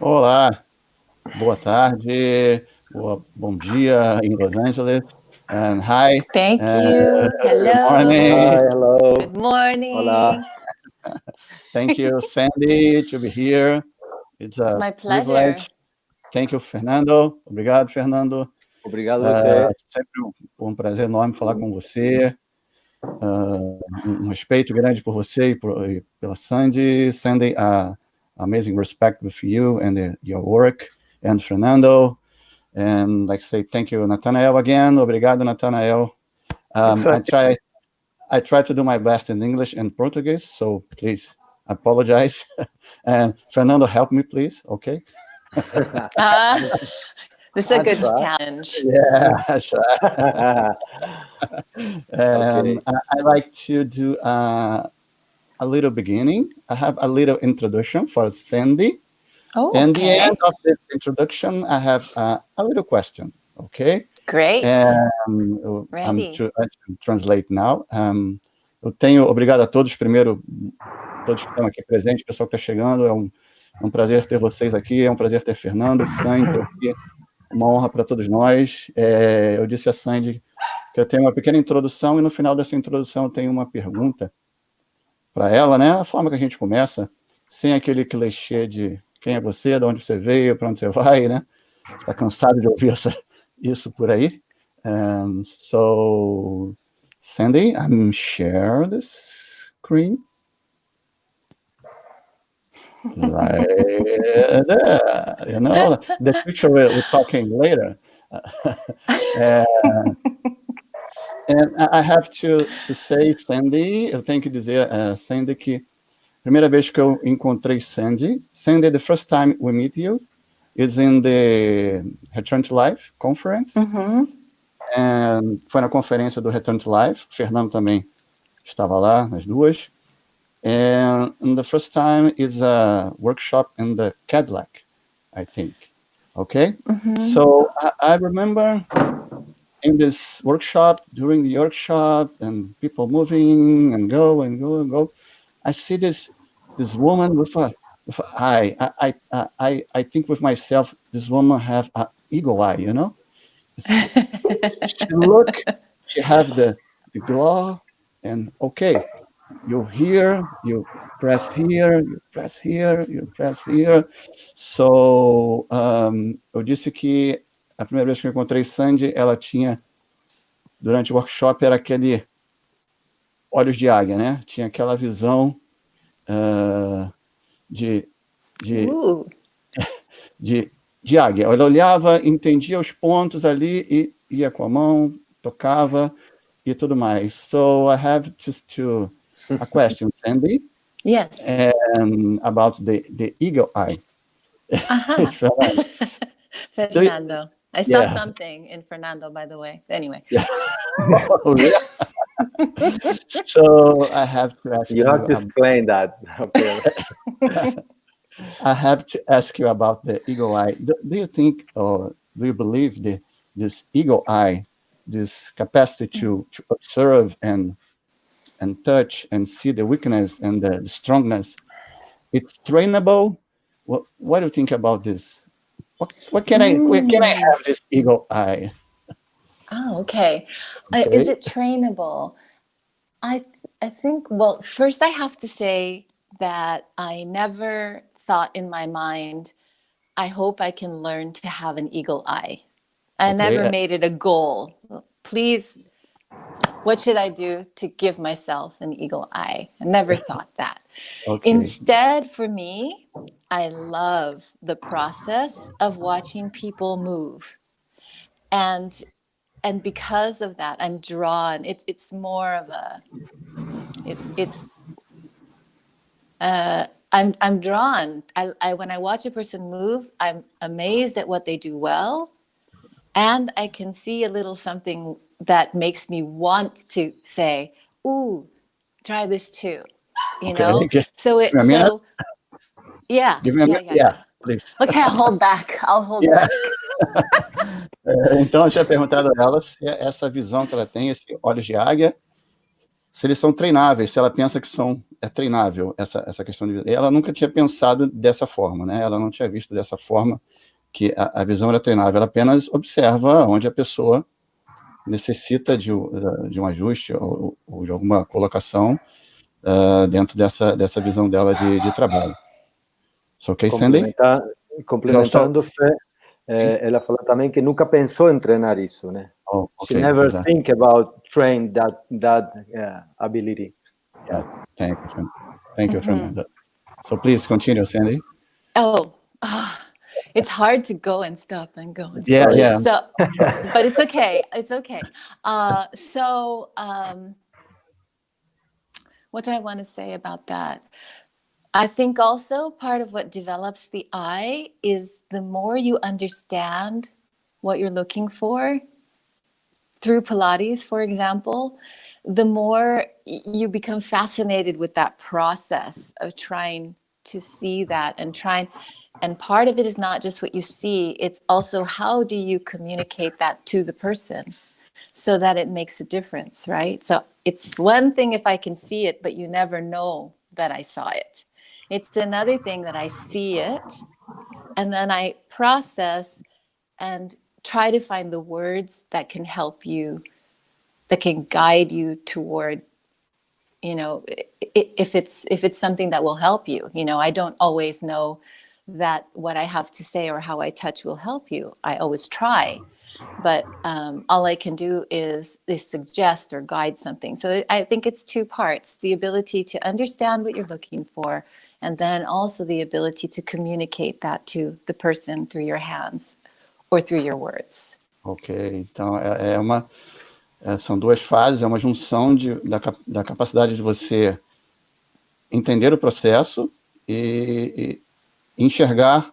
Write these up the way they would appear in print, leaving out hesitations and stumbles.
Olá, boa tarde, bom dia in Los Angeles, and hi. Thank you. Good Hello. morning. Hi, hello. Good morning. Hola. Thank you, Sandy, to be here. It's a My pleasure. privilege. Thank you, Fernando. Obrigado, Fernando. Obrigado a você. Sempre um prazer enorme falar com você. Um respeito grande por você e pela Sandy. Sandy, amazing respect with you and your work, and Fernando. And like I say, thank you, Nathanael, again. Obrigado, Nathanael. I try to do my best in English and Portuguese, so please apologize. And Fernando, help me, please. Okay. This is a good challenge. Yeah, sure. Okay. I like to do a little beginning. I have a little introduction for Sandy. Oh, And okay. the end of this introduction, I have a little question. Okay. Great. I'm Ready. to translate now. Obrigado a todos, primeiro, todos que estão aqui presentes, o pessoal que está chegando, é um prazer ter vocês aqui, é um prazer ter Fernando, Sandy aqui, uma honra para todos nós. Eu disse a Sandy que eu tenho uma pequena introdução e no final dessa introdução eu tenho uma pergunta para ela, né? A forma que a gente começa, sem aquele clichê de quem é você, de onde você veio, para onde você vai, né? Está cansado de ouvir isso por aí. So, Sandy, I'm share the screen. Right there, the picture we're talking later. And I have to say, Sandy, eu tenho que dizer, Sandy, que a primeira vez que eu encontrei Sandy, the first time we meet you is in the Return to Life conference. Mm-hmm. And foi na conferência do Return to Life. Fernando também estava lá, nas duas. And the first time is a workshop in the Cadillac, I think. Okay? Mm-hmm. So I remember in this workshop, during the workshop, and people moving and go and go and go, I see this woman with a eye. I think with myself, this woman have an eagle eye, you know? She have the glow, and okay, you hear, you press here, you press here, you press here. So, eu disse que a primeira vez que eu encontrei Sandy, ela tinha, durante o workshop, era aquele olhos de águia, né? Tinha aquela visão de águia. Ela olhava, entendia os pontos ali e ia com a mão, tocava e tudo mais. So I have just a question, Sandy. Yes. About the eagle eye. Fernando. I saw something in Fernando, by the way. Anyway. Yeah. So I have to ask you. You have to explain that. Okay. I have to ask you about the eagle eye. Do you think, or do you believe this eagle eye, this capacity to observe and touch and see the weakness and the strongness, it's trainable? What do you think about this? What can I have this eagle eye? Oh, okay. Is it trainable? I think, well, first I have to say that I never thought in my mind, I hope I can learn to have an eagle eye. I never made it a goal. Please, what should I do to give myself an eagle eye? I never thought that. Okay. Instead, for me, I love the process of watching people move. And because of that, I'm drawn. It's more of a, I'm drawn. When I watch a person move, I'm amazed at what they do well. And I can see a little something that makes me want to say, ooh, try this too. You know? So yeah. Give me a minute. Yeah, please. Okay, I'll hold back. Back. Então, eu tinha perguntado a ela se essa visão que ela tem, esse olhos de águia, se eles são treináveis, se ela pensa que é treinável essa questão de... Ela nunca tinha pensado dessa forma, né? Ela não tinha visto dessa forma que a visão era treinável. Ela apenas observa onde a pessoa necessita de um ajuste ou de alguma colocação dentro dessa visão dela de trabalho. So, okay, Sandy? Complementando, Fê, ela falou também que nunca pensou em treinar isso, né? Oh, She okay, never exactly. think about train that ability. Yeah. Thank you, Fernando. So please continue, Sandy. It's hard to go and stop and go and stop. Yeah. So, but it's okay. It's okay. What do I want to say about that? I think also part of what develops the eye is the more you understand what you're looking for through Pilates, for example, the more you become fascinated with that process of trying to see that and part of it is not just what you see, it's also how do you communicate that to the person so that it makes a difference, right? So it's one thing if I can see it, but you never know that I saw it. It's another thing that I see it and then I process and try to find the words that can help you, that can guide you toward, if it's something that will help you. I don't always know that what I have to say or how I touch will help you. I always try, but all I can do is suggest or guide something. So I think it's two parts: the ability to understand what you're looking for, and then also the ability to communicate that to the person through your hands or through your words. Ok, então são duas fases, é uma junção da capacidade de você entender o processo e enxergar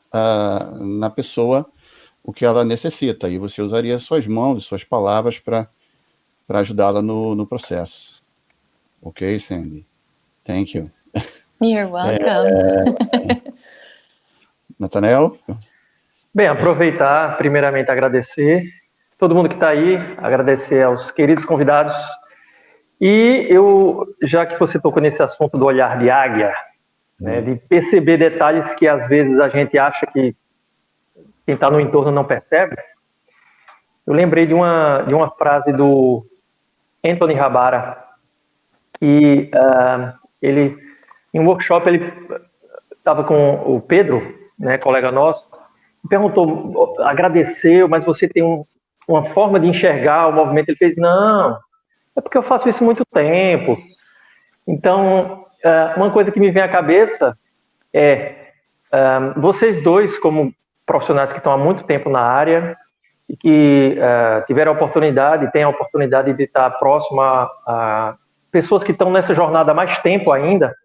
na pessoa o que ela necessita, e você usaria suas mãos e suas palavras para ajudá-la no processo. Ok, Sandy? Thank you. You're welcome. Nathanael? Bem, aproveitar, primeiramente agradecer todo mundo que está aí, agradecer aos queridos convidados. E já que você tocou nesse assunto do olhar de águia, né, de perceber detalhes que às vezes a gente acha que quem está no entorno não percebe, eu lembrei de uma frase do Anthony Rabara, que ele, em um workshop, ele estava com o Pedro, né, colega nosso, e perguntou, agradeceu, mas você tem uma forma de enxergar o movimento? Ele fez, não, é porque eu faço isso há muito tempo. Então, uma coisa que me vem à cabeça é, vocês dois, como profissionais que estão há muito tempo na área e que tiveram a oportunidade, têm a oportunidade de estar próximo a pessoas que estão nessa jornada há mais tempo ainda,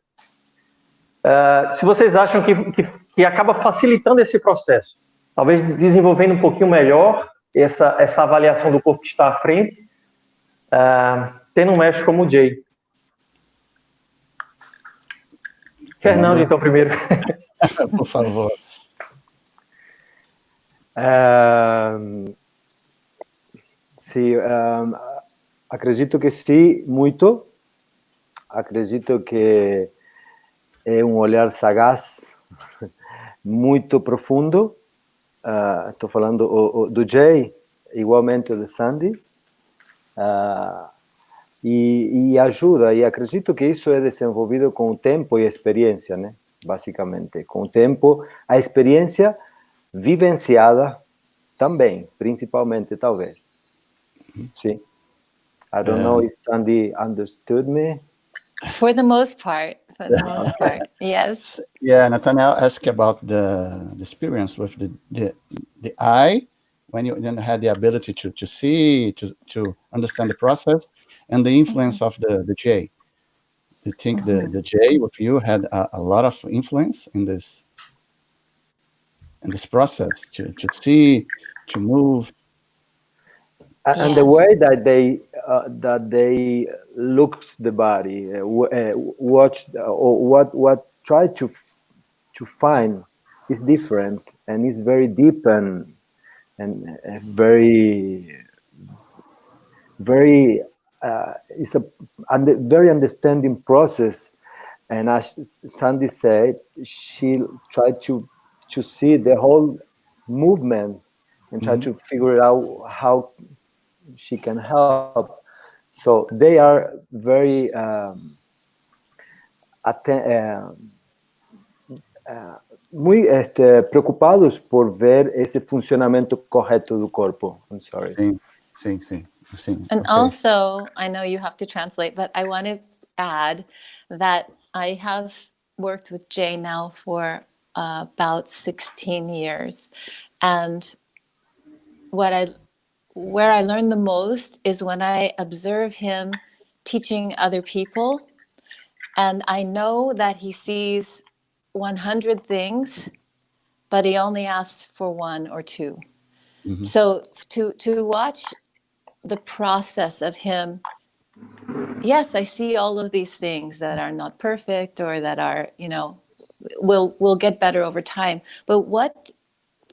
se vocês acham que acaba facilitando esse processo, talvez desenvolvendo um pouquinho melhor essa avaliação do corpo que está à frente, tendo um mestre como o Jay. Fernando, então, primeiro. Por favor. Sim, acredito que sim, muito. Acredito que é um olhar sagaz, muito profundo. Estou falando do Jay, igualmente do Sandy. E ajuda, e acredito que isso é desenvolvido com o tempo e a experiência, né? Basicamente, com o tempo, a experiência vivenciada também, principalmente, talvez. Sim. I don't know if Sandy understood me. For the most part, yes. Yeah, Nathanael asked about the experience with the eye, when you then had the ability to see, to understand the process, and the influence of the J. Do you think the J with you had a lot of influence in this process to see, to move? And the way that they look the body, watch, or what try to find is different, and is very deep and very, very it's a very understanding process. And as Sandy said, she tried to see the whole movement and try to figure out how she can help. So they are very muy preocupados por ver ese funcionamento correto do corpo. I'm sorry. Sim. And also, I know you have to translate, but I want to add that I have worked with Jay now for about 16 years. And where I learn the most is when I observe him teaching other people. And I know that he sees 100 things, but he only asks for 1 or 2. So to watch the process of him, yes, I see all of these things that are not perfect or that are, will get better over time. But what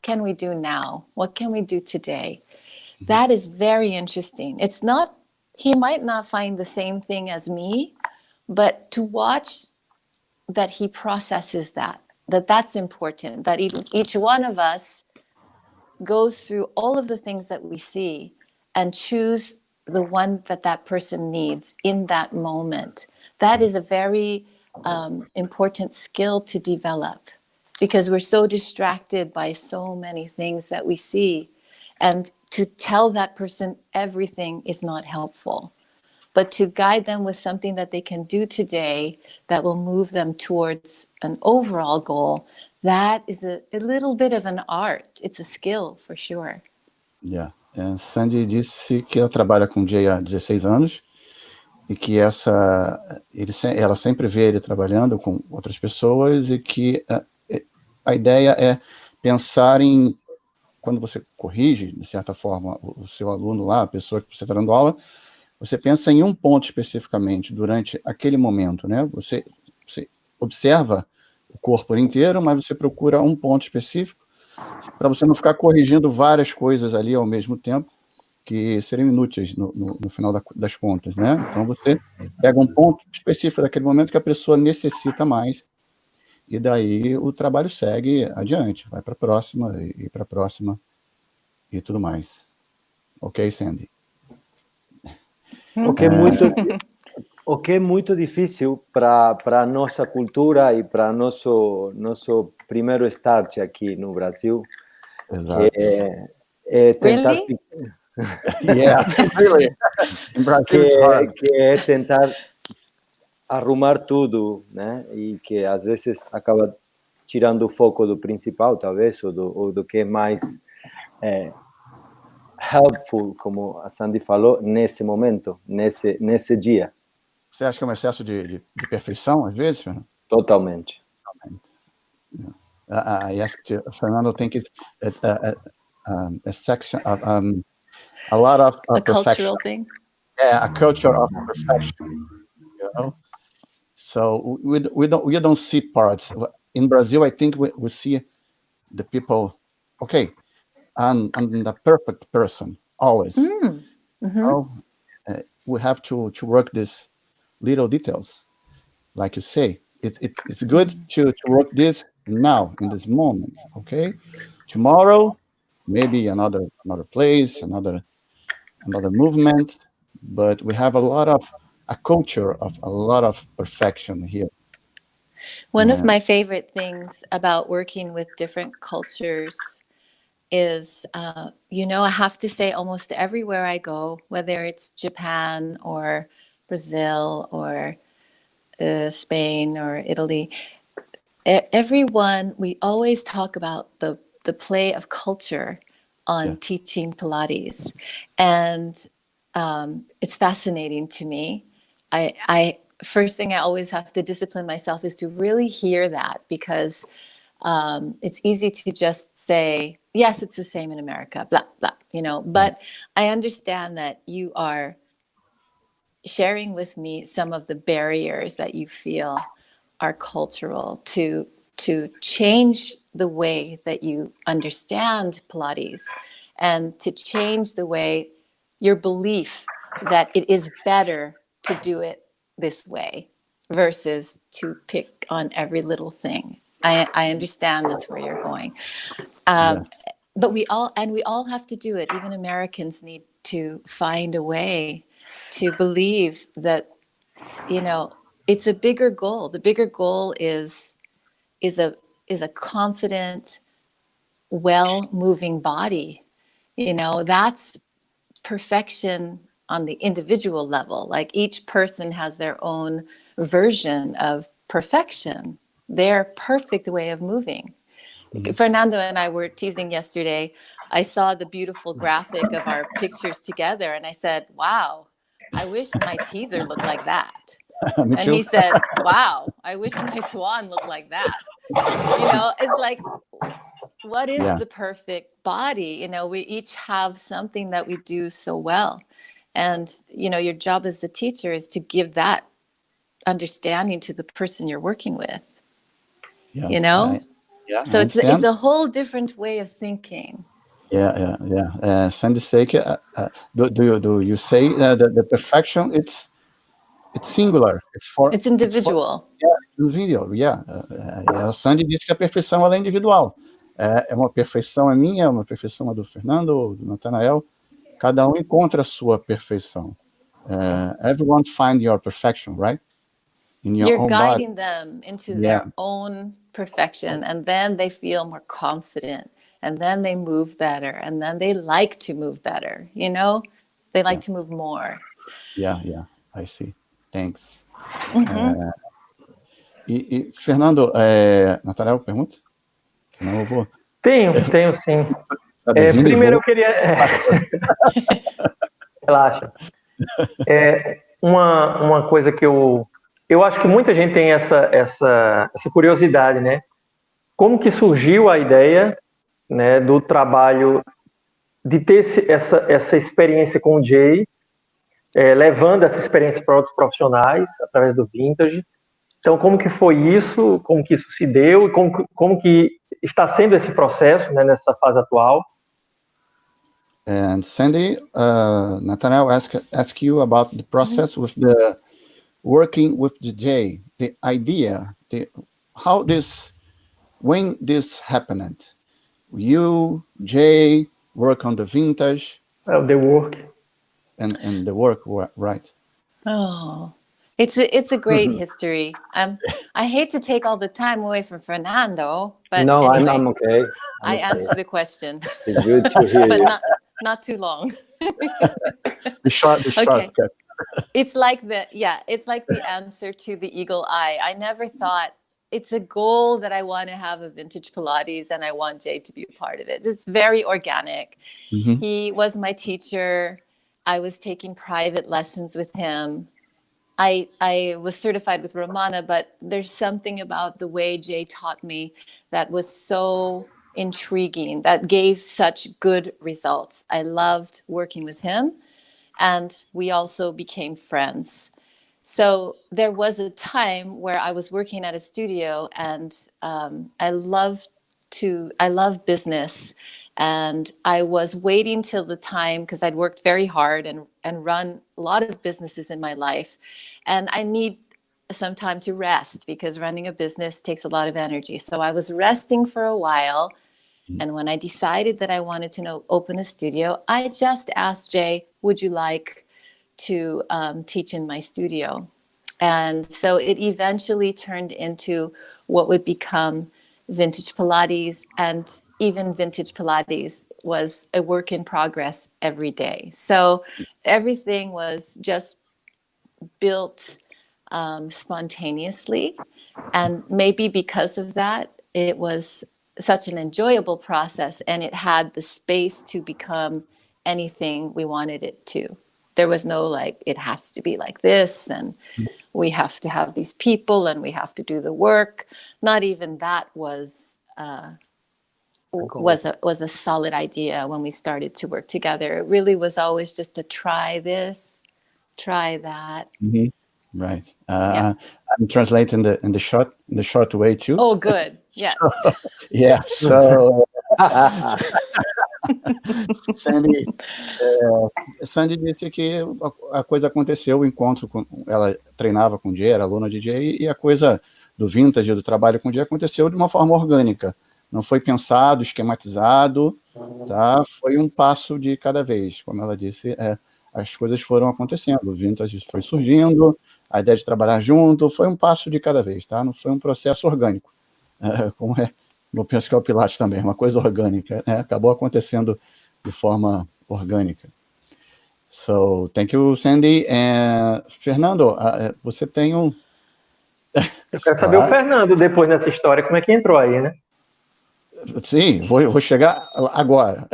can we do now? What can we do today? That is very interesting. It's not, he might not find the same thing as me, but to watch that he processes that's important, that each one of us goes through all of the things that we see and choose the one that person needs in that moment. That is a very important skill to develop, because we're so distracted by so many things that we see. And to tell that person everything is not helpful. But to guide them with something that they can do today that will move them towards an overall goal, that is a little bit of an art. It's a skill, for sure. Yeah. Sandy disse que ela trabalha com o Jay há 16 anos e que ela sempre vê ele trabalhando com outras pessoas e que a ideia é pensar em, quando você corrige, de certa forma, o seu aluno lá, a pessoa que você está dando aula, você pensa em um ponto especificamente durante aquele momento, né? Você observa o corpo inteiro, mas você procura um ponto específico para você não ficar corrigindo várias coisas ali ao mesmo tempo, que seriam inúteis no final das contas, né? Então você pega um ponto específico daquele momento que a pessoa necessita mais, e daí o trabalho segue adiante, vai para a próxima, e para a próxima, e tudo mais. Ok, Sandy? O que é muito difícil para a nossa cultura e para nosso primeiro start aqui no Brasil. Exato. Que é tentar... Really? Yeah, really. In Brazil, it's hard. Que é tentar arrumar tudo, né? E que às vezes acaba tirando o foco do principal, talvez, ou do que é mais helpful, como a Sandy falou, nesse momento, nesse dia. Você acha que é um excesso de perfeição, às vezes, Fernando? Totalmente. I asked you, Fernando, think it's a section of a lot of a perfection. cultural thing. Yeah, a culture of perfection. You know, so we don't see parts in Brazil. I think we see the people. Okay, and the perfect person always. So, we have to work these little details, like you say. It's good to work this now in this moment. Okay, tomorrow maybe another place, another movement, but we have a culture of a lot of perfection here. One of my favorite things about working with different cultures is, I have to say almost everywhere I go, whether it's Japan or Brazil or Spain or Italy, everyone, we always talk about the play of culture on teaching Pilates. And it's fascinating to me. I first thing I always have to discipline myself is to really hear that, because it's easy to just say, yes, it's the same in America, blah, blah, but I understand that you are sharing with me some of the barriers that you feel are cultural to change the way that you understand Pilates and to change the way your belief that it is better to do it this way versus to pick on every little thing. I understand that's where you're going. But we all have to do it. Even Americans need to find a way to believe that, it's a bigger goal. The bigger goal is a confident, well-moving body. That's perfection on the individual level. Like each person has their own version of perfection, their perfect way of moving. Fernando and I were teasing yesterday. I saw the beautiful graphic of our pictures together, and I said, wow, I wish my teaser looked like that. And he said, wow, I wish my swan looked like that. It's like, what is the perfect body? We each have something that we do so well. And, your job as the teacher is to give that understanding to the person you're working with, So it's a whole different way of thinking. Sandy say, do you say that the perfection it's singular, it's individual. It's individual, a Sandy disse que a perfeição ela é individual. É uma perfeição a minha, é uma perfeição a do Fernando, do Nathanael. Cada encontra a sua perfeição. Everyone find your perfection, right? You're guiding them into their own perfection, and then they feel more confident, and then they move better, and then they like to move better, They like to move more. I see. Thanks. E Fernando, Nathanael, pergunta? Senão eu vou... Tenho sim. Primeiro eu queria... Relaxa. Uma coisa que eu acho que muita gente tem essa curiosidade, né? Como que surgiu a ideia, né, do trabalho de ter essa experiência com o Jay, levando essa experiência para outros profissionais através do Vintage. Então, como que foi isso? Como que isso se deu? E como que está sendo esse processo, né, nessa fase atual? And Sandy, Nathanael ask you about the process with the working with the Jay, the idea, when this happened. You, Jay, work on the Vintage. The work. And the work, right? Oh, it's a great history. I hate to take all the time away from Fernando, but no, anyway, I'm okay. I answer the question. It's good to hear but not too long. The short. Okay. It's like the answer to the eagle eye. I never thought it's a goal that I want to have a vintage Pilates and I want Jay to be a part of it. It's very organic. Mm-hmm. He was my teacher. I was taking private lessons with him. I was certified with Romana, but there's something about the way Jay taught me that was so intriguing, that gave such good results. I loved working with him, and we also became friends. So there was a time where I was working at a studio, and I love business, and I was waiting till the time, because I'd worked very hard and run a lot of businesses in my life, and I need some time to rest because running a business takes a lot of energy. So I was resting for a while, and when I decided that I wanted to open a studio, I just asked Jay, would you like to teach in my studio? And so it eventually turned into what would become Vintage Pilates, and even Vintage Pilates was a work in progress every day. So everything was just built spontaneously, and maybe because of that, it was such an enjoyable process, and it had the space to become anything we wanted it to. There was no it has to be like this, and we have to have these people, and we have to do the work. Not even that was a solid idea when we started to work together. It really was always just a try this, try that. Mm-hmm. Right. I'm translating in the short way too. Oh, good. Yes. So Sandy disse que a coisa aconteceu, o encontro ela treinava com o Jay, era aluna de Jay, e a coisa do vintage, do trabalho com o Jay aconteceu de uma forma orgânica. Não foi pensado, esquematizado, tá? Foi um passo de cada vez. Como ela disse, as coisas foram acontecendo, o vintage foi surgindo, a ideia de trabalhar junto, foi um passo de cada vez, tá? Não foi um processo orgânico. Como eu penso que é o Pilates também, uma coisa orgânica, né? Acabou acontecendo de forma orgânica. So, thank you, Sandy. Fernando, você tem um... Eu quero saber o Fernando, depois dessa história, como é que entrou aí, né? Sim, vou chegar agora.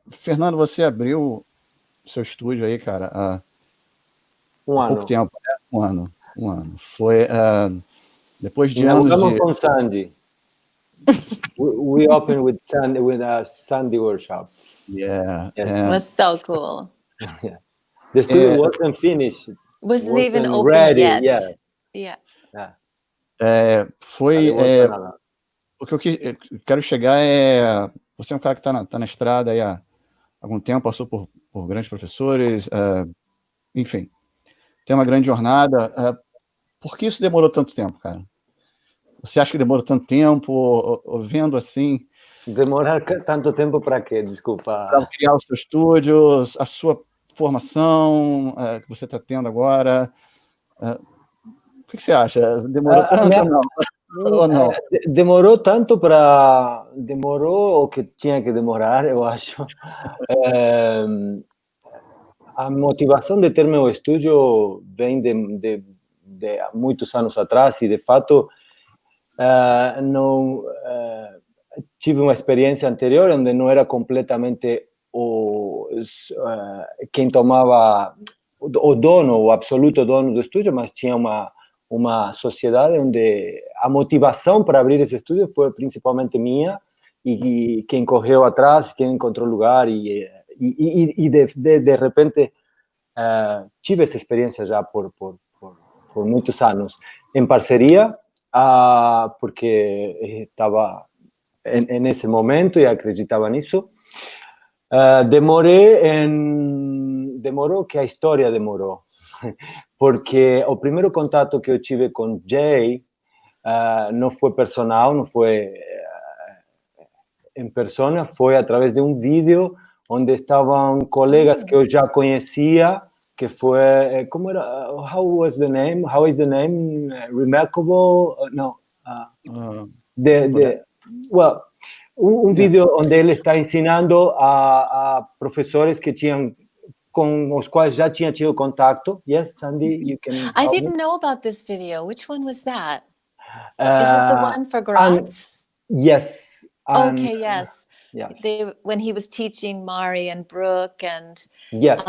Fernando, você abriu seu estúdio aí, cara, há pouco tempo, né? Um ano. Foi depois de anos de... com Sandy. We opened with a Sandy workshop. Yeah. It was so cool. Yeah. The studio wasn't finished. Wasn't even open ready yet. Yeah. Foi... O que eu quero chegar você é um cara que está na estrada aí há algum tempo, passou por grandes professores, enfim, tem uma grande jornada. Por que isso demorou tanto tempo, cara? Você acha que demorou tanto tempo, vendo assim... Demorar tanto tempo para quê? Desculpa. Para criar o seu estúdio, a sua formação que você está tendo agora. O que você acha? Demorou tanto ou não? Ou não? Demorou tanto para... Demorou o que tinha que demorar, eu acho. A motivação de ter meu estúdio vem de muitos anos atrás e, de fato, não tive uma experiência anterior onde não era completamente quem tomava o dono, o absoluto dono do estúdio, mas tinha uma sociedade onde a motivação para abrir esse estúdio foi principalmente minha e quem correu atrás, quem encontrou lugar e de repente tive essa experiência já por muitos anos em parceria, porque estava nesse momento e acreditava nisso. Demorou que a história demorou, porque o primeiro contato que eu tive com Jay não foi personal, não foi em persona, foi através de um vídeo onde estavam colegas que eu já conhecia, que foi, como era, how is the name? Remarkable? No. Vídeo onde ele está ensinando a professores que tinham, com os quais já tinha tido contato. Yes, Sandy, you can I didn't know about this video. Which one was that? Is it the one for Graz? Yes. Okay, yes. Yes. When he was teaching Mari and Brooke and yes.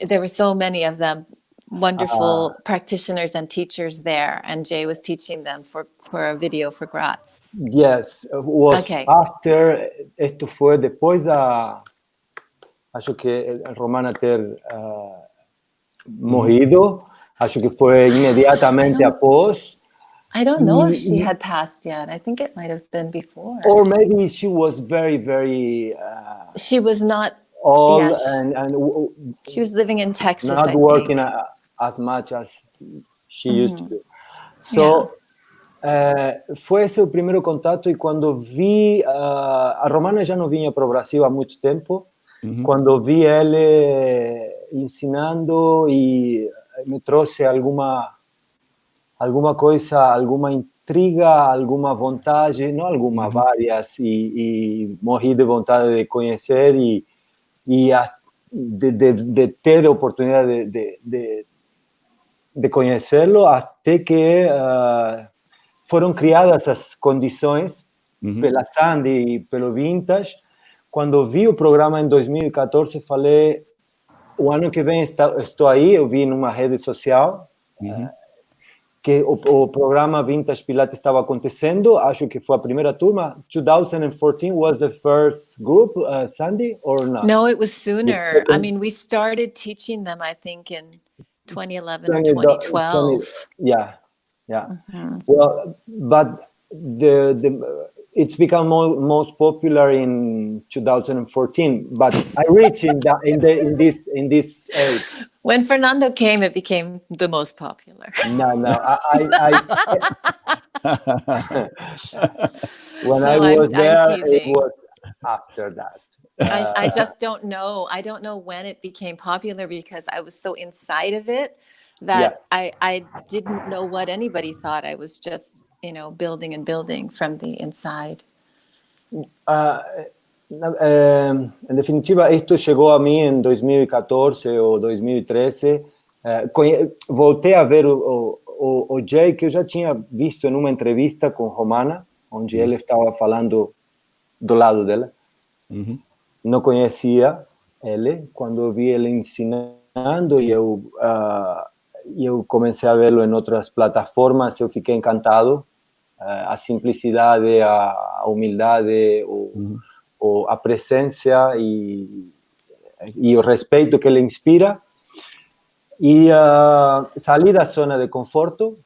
There were so many of them, wonderful practitioners and teachers there, and Jay was teaching them for a video for Graz. Yes, was after, esto fue después acho que Romana ter morrido, acho que fue inmediatamente após. I don't know if she had passed yet. I think it might have been before. Or maybe she was very, very... she was not... old and she was living in Texas, not working as much as she used to do. So, foi esse o primeiro contato, e quando vi... a Romana já não vinha para o Brasil há muito tempo. Quando vi ele ensinando, e me trouxe alguma coisa, alguma intriga, alguma vontade, não alguma, várias, e morri de vontade de conhecer e de ter a oportunidade de conhecê-lo, até que foram criadas as condições pela Sandy e pelo Vintage. Quando vi o programa em 2014, falei, o ano que vem estou aí. Eu vi numa rede social que o programa Vintage Pilates estava acontecendo. Acho que foi a primeira turma. 2014 was the first group, Sandy, or not? No, it was sooner. I mean, we started teaching them, I think, in 2011 or 2012. Yeah. Well, but it's become most popular in 2014, but I reached in this age. When Fernando came, it became the most popular. No, when I was there, it was after that. I just don't know. I don't know when it became popular because I was so inside of it that I didn't know what anybody thought. I was just, building and building from the inside. En definitiva, esto llegó a mí en 2014 o 2013. Voltei a ver o Jay, que eu já tinha visto em uma entrevista com Romana, onde ele estava falando do lado dela. Uhum. Não conhecia ele. Quando eu vi ele ensinando e eu comecei a vê-lo em outras plataformas, eu fiquei encantado. A simplicidade, a humildade, a presença e o respeito que ele inspira. E saí da zona de conforto,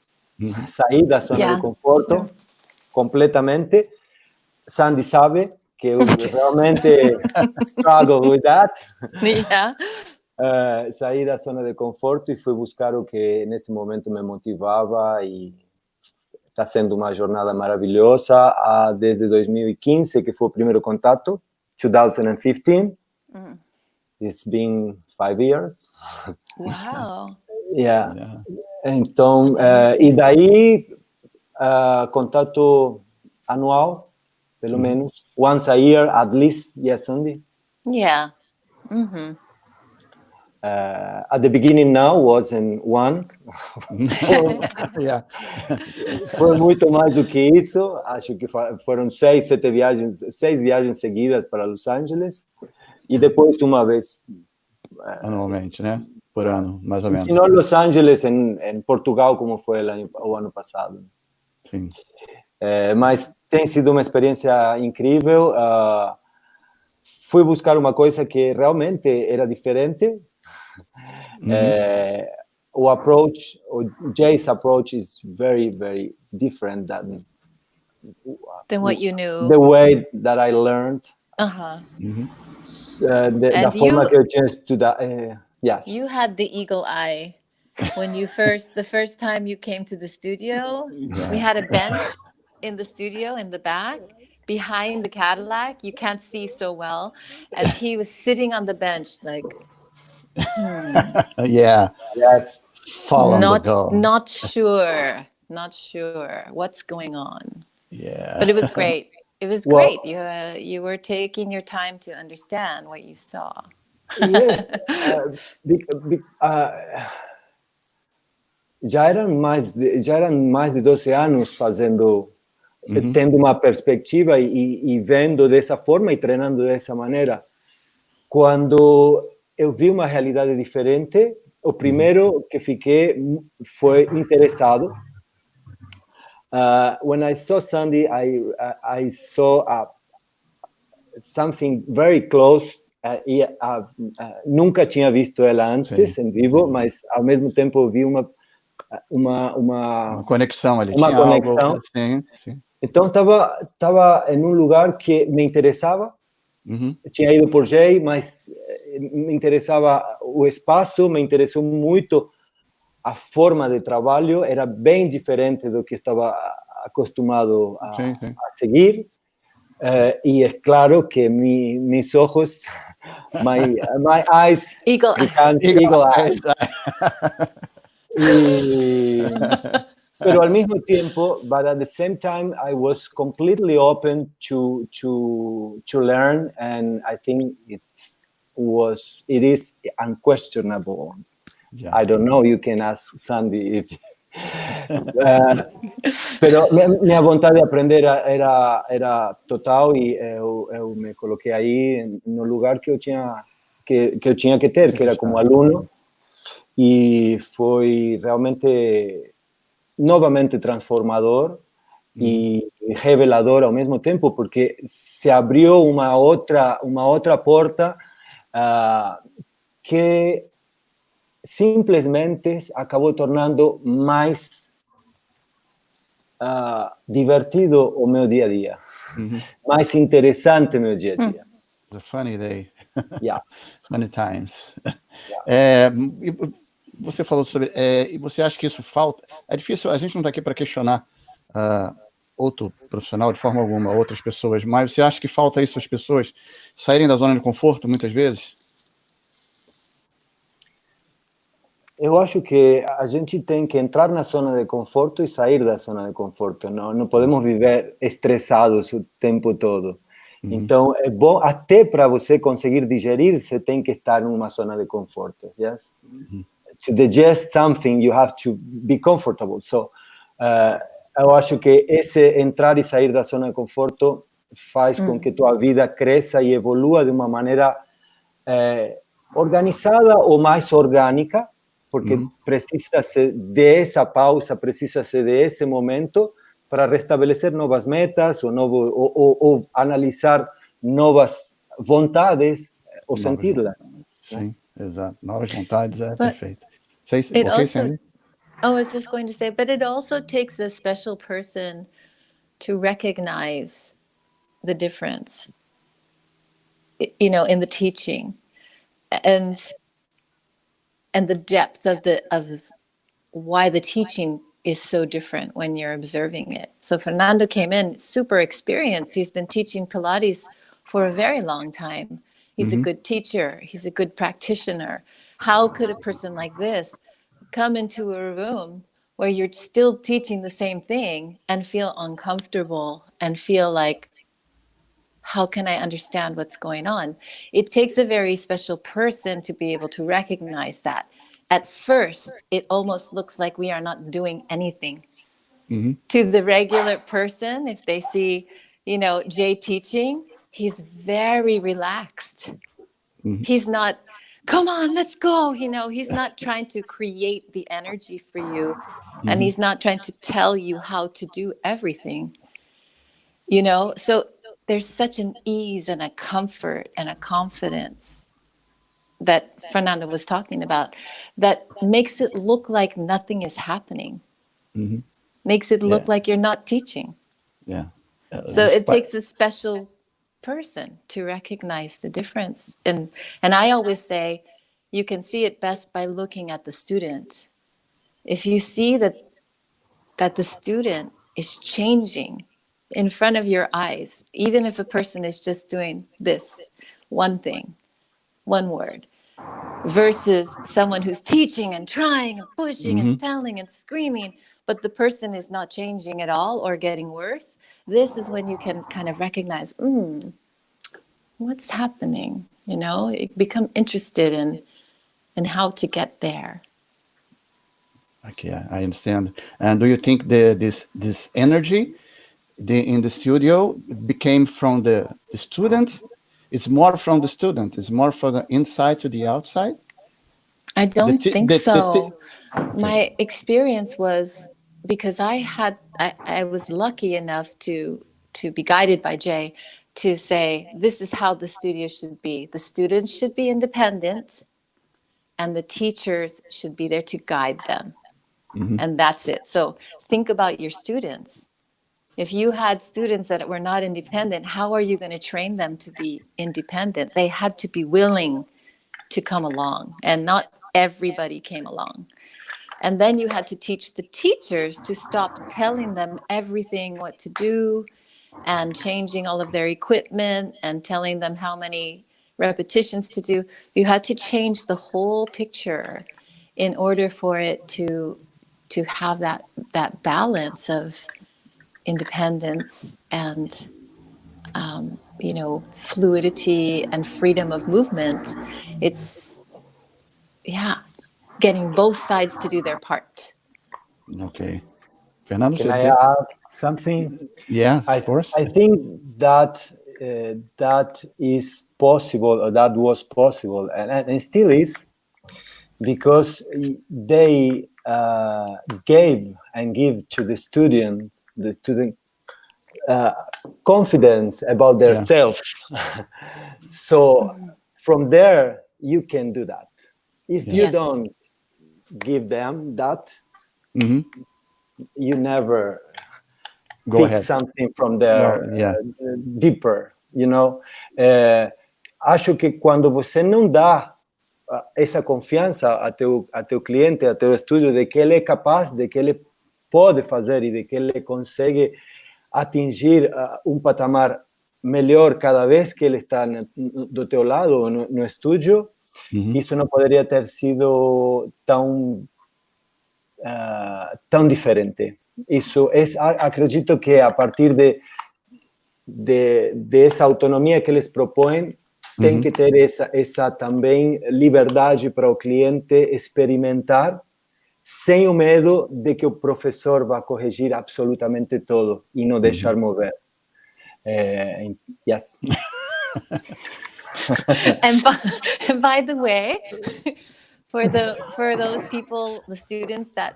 completamente. Sandy sabe que eu realmente struggle with that. Yeah. Saí da zona de conforto e fui buscar o que nesse momento me motivava e está sendo uma jornada maravilhosa desde 2015, que foi o primeiro contato, 2015. It's been 5 years. Wow. Yeah. Então, e daí, contato anual, pelo menos, once a year at least, yes, Sandy? Yeah. Mm-hmm. At the beginning now wasn't one. Foi muito mais do que isso. Acho que foram 6 viagens seguidas para Los Angeles e depois uma vez anualmente, né? Por ano, mais ou menos. Se não Los Angeles, em Portugal, como foi o ano passado. Sim. Mas tem sido uma experiência incrível. Fui buscar uma coisa que realmente era diferente. O Jay's approach is very, very different than what you knew. The way that I learned. Uh-huh. Da forma que eu tinha estudado. Yes. You had the eagle eye when the first time you came to the studio. We had a bench in the studio in the back behind the Cadillac. You can't see so well. And he was sitting on the bench like... Yeah. Yes. Not sure what's going on. Yeah. But it was great. It was great. You were taking your time to understand what you saw. Yes. Já eram mais de 12 anos fazendo, tendo uma perspectiva e vendo dessa forma e treinando dessa maneira. Quando eu vi uma realidade diferente, o primeiro que fiquei foi interessado. When I saw Sandy, I saw something very close. Nunca tinha visto ela antes em vivo, mas ao mesmo tempo vi uma conexão ali. Uma conexão. Algo, sim. Então estava em um lugar que me interessava. Eu tinha ido por Jay, mas me interessava o espaço, me interessou muito a forma de trabalho, era bem diferente do que estava acostumado a seguir. E é claro que mis ojos, my eyes, eagle eyes. Pero al mismo tiempo, but at the same time, I was completely open to learn, and I think it is unquestionable. Yeah. I don't know. You can ask Sandy if. Pero minha vontade de aprender era total e eu me coloquei aí no lugar que eu tinha que ter, que era como aluno, e foi realmente novamente transformador e revelador ao mesmo tempo, porque se abriu uma outra porta que simplesmente acabou tornando mais divertido o meu dia a dia. mais interessante no dia a dia. It's a funny day. Yeah. Funny times. Yeah. E você falou sobre... e você acha que isso falta? É difícil, a gente não está aqui para questionar outro profissional de forma alguma, outras pessoas, mas você acha que falta isso às pessoas saírem da zona de conforto muitas vezes? Eu acho que a gente tem que entrar na zona de conforto e sair da zona de conforto. Não podemos viver estressados o tempo todo. Então, é bom, até para você conseguir digerir, você tem que estar numa zona de conforto. Yes? To digest something, you have to be comfortable. So, eu acho que esse entrar e sair da zona de conforto faz com que tua vida cresça e evolua de uma maneira organizada ou mais orgânica, porque precisa ser dessa pausa, precisa ser desse momento para restabelecer novas metas ou analisar novas vontades ou senti-las. Sim, exato. Novas vontades, perfeito. I was just going to say, but it also takes a special person to recognize the difference, in the teaching, and the depth of why the teaching is so different when you're observing it. So Fernando came in super experienced. He's been teaching Pilates for a very long time. He's a good teacher. He's a good practitioner. How could a person like this come into a room where you're still teaching the same thing and feel uncomfortable and feel like, how can I understand what's going on? It takes a very special person to be able to recognize that. At first, it almost looks like we are not doing anything. To the regular person, if they see, Jay teaching, he's very relaxed. He's not, come on, let's go. He's not trying to create the energy for you. And he's not trying to tell you how to do everything. So there's such an ease and a comfort and a confidence that Fernando was talking about that makes it look like nothing is happening. Makes it look like you're not teaching. Yeah. So it takes a special person to recognize the difference. And I always say, you can see it best by looking at the student. If you see that the student is changing in front of your eyes, even if a person is just doing this one thing, one word, versus someone who's teaching and trying and pushing and telling and screaming, but the person is not changing at all or getting worse, this is when you can kind of recognize, what's happening? Become interested in how to get there. Okay, I understand. And do you think this energy in the studio became from the student? It's more from the student. It's more from the inside to the outside. I don't think so. My experience was because I was lucky enough to be guided by Jay to say, this is how the studio should be. The students should be independent and the teachers should be there to guide them. And that's it. So think about your students. If you had students that were not independent, how are you going to train them to be independent? They had to be willing to come along, and not everybody came along. And then you had to teach the teachers to stop telling them everything what to do and changing all of their equipment and telling them how many repetitions to do. You had to change the whole picture in order for it to have that balance of independence and fluidity and freedom of movement. It's getting both sides to do their part. Okay. Fernando, can I add something? Yeah, of course. I think that that is possible, or that was possible, and still is, because they gave and give to the student confidence about their self. So from there you can do that. If you don't give them that, you never Go pick ahead. something from there Yeah. deeper, you know. Acho que quando você não dá essa confiança a teu cliente, a teu estúdio, de que ele é capaz, de que ele pode fazer e de que ele consegue atingir um patamar melhor cada vez que ele está do teu lado, no estúdio, isso não poderia ter sido tão diferente. Isso acredito que a partir de essa autonomia que eles propõem, tem que ter essa também liberdade para o cliente experimentar, sem o medo de que o professor vá corrigir absolutamente tudo e não deixar mover. Yes. And by the way, for those people, the students that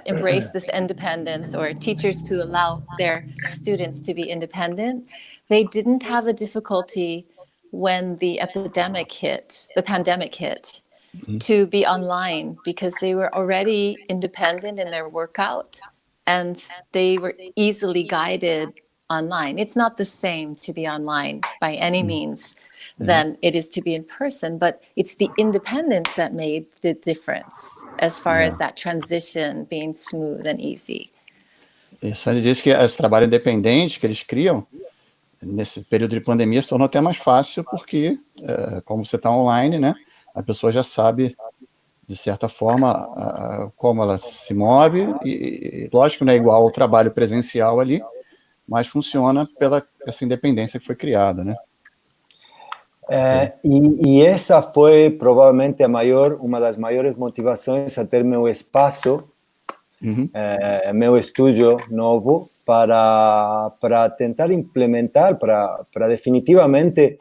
embrace this independence, or teachers to allow their students to be independent, they didn't have a difficulty when the pandemic hit, to be online, because they were already independent in their workout and they were easily guided online. It's not the same to be online by any means than it is to be in person, but it's the independence that made the difference as far as that transition being smooth and easy. E Sandy disse que esse trabalho independente que eles criam nesse período de pandemia se tornou até mais fácil porque, como você está online, né, a pessoa já sabe, de certa forma, como ela se move, e lógico, não é igual ao trabalho presencial ali, mas funciona pela essa independência que foi criada, né? E essa foi provavelmente uma das maiores motivações a ter meu espaço, meu estúdio novo, para tentar implementar, para definitivamente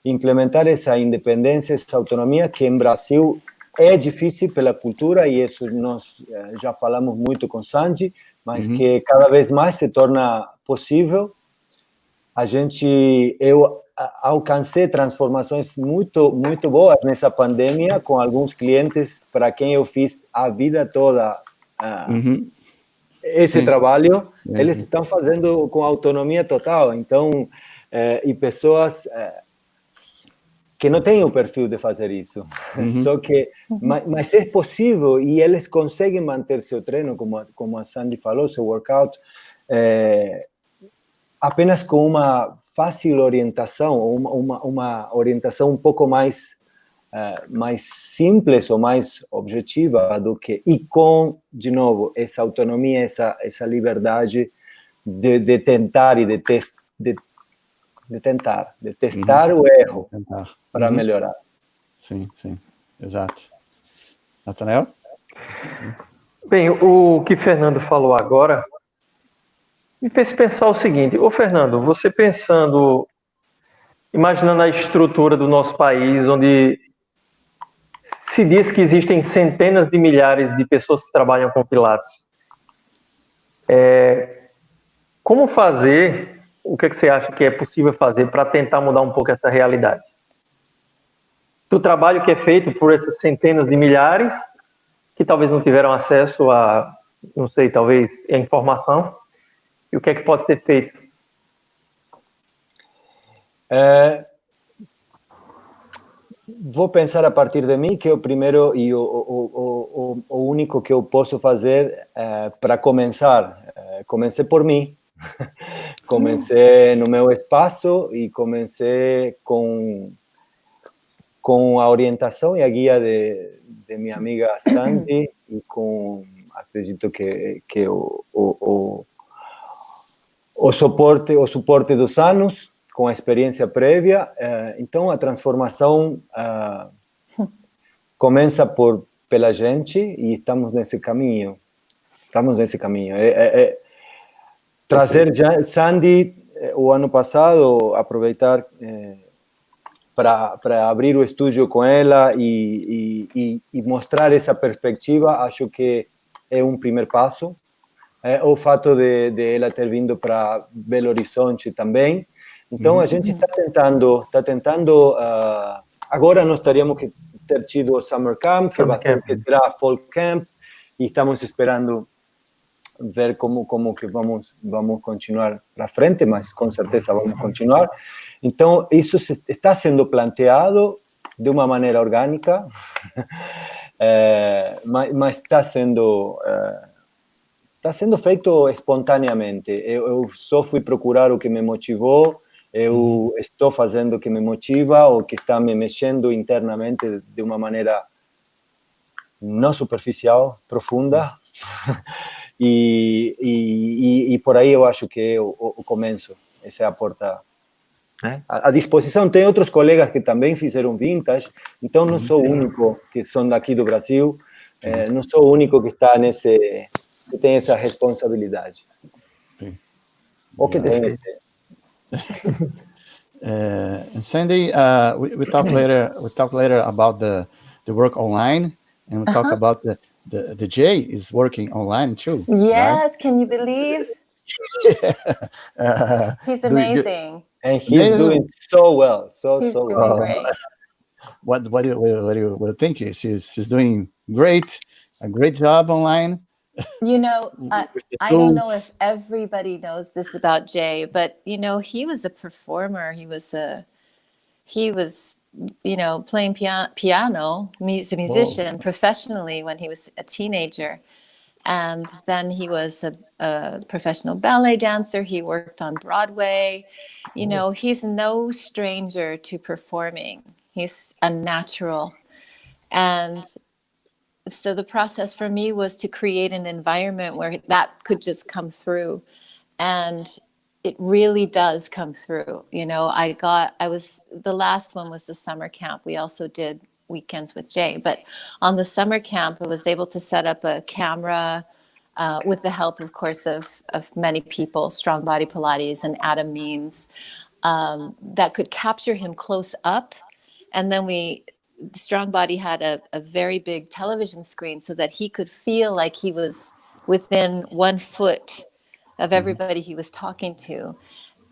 implementar essa independência, essa autonomia que em Brasil é difícil pela cultura, e isso nós já falamos muito com Sandy, mas que cada vez mais se torna possível. Eu alcancei transformações muito, muito boas nessa pandemia com alguns clientes para quem eu fiz a vida toda esse trabalho. Eles estão fazendo com autonomia total, então, e pessoas que não têm o perfil de fazer isso. Só que, mas é possível, e eles conseguem manter seu treino, como a Sandy falou, seu workout, apenas com uma fácil orientação, ou uma orientação um pouco mais simples ou mais objetiva do que, e com, de novo, essa autonomia, essa liberdade de tentar e de testar o erro para melhorar. Sim, exato. Natanael? Bem, o que Fernando falou agora me fez pensar o seguinte: Fernando, você pensando, imaginando a estrutura do nosso país, onde se diz que existem centenas de milhares de pessoas que trabalham com Pilates, como fazer, o que você acha que é possível fazer para tentar mudar um pouco essa realidade? Do trabalho que é feito por essas centenas de milhares, que talvez não tiveram acesso a, não sei, talvez a informação, e o que é que pode ser feito? Vou pensar a partir de mim, que é o primeiro e o único que eu posso fazer para começar. Comecei por mim. Comecei no meu espaço e comecei com a orientação e a guia de minha amiga Sandy, e com, acredito que o suporte dos anos, com a experiência prévia. Então, a transformação começa pela gente, e estamos nesse caminho. Trazer Sandy, o ano passado, aproveitar para abrir o estúdio com ela e mostrar essa perspectiva, acho que é um primeiro passo. O fato de ela ter vindo para Belo Horizonte também. Então, a gente está tentando, agora nós teríamos que ter tido o Summer Camp, que será Fall Camp, e estamos esperando ver como que vamos continuar para frente, mas com certeza vamos continuar. Então, isso está sendo planteado de uma maneira orgânica, mas está sendo feito espontaneamente. Eu só fui procurar o que me motivou, eu estou fazendo o que me motiva, o que está me mexendo internamente de uma maneira não superficial, profunda. E por aí eu acho que é o começo. Essa é a porta. À disposição, tem outros colegas que também fizeram vintage, então não sou o único que são daqui do Brasil, não sou o único que está que tem essa responsabilidade. Sim. Ou que tem And Sandy, we talk later. We talk later about the work online, and we talk about the Jay is working online too. Yes, right? can you believe? He's amazing. And he's doing so well. He's so doing well. great. What do you think? She's doing great, a great job online. You know, I don't know if everybody knows this about Jay, but you know, he was a performer. He was playing piano, musician professionally when he was a teenager. And then he was a professional ballet dancer. He worked on Broadway. You know, he's no stranger to performing. He's a natural. And so the process for me was to create an environment where that could just come through. And it really does come through. You know, the last one was the summer camp. We also did weekends with Jay, but on the summer camp, I was able to set up a camera with the help, of course, of many people, Strong Body Pilates and Adam Means, that could capture him close up. And then Strong Body had a very big television screen so that he could feel like he was within 1 foot of everybody he was talking to.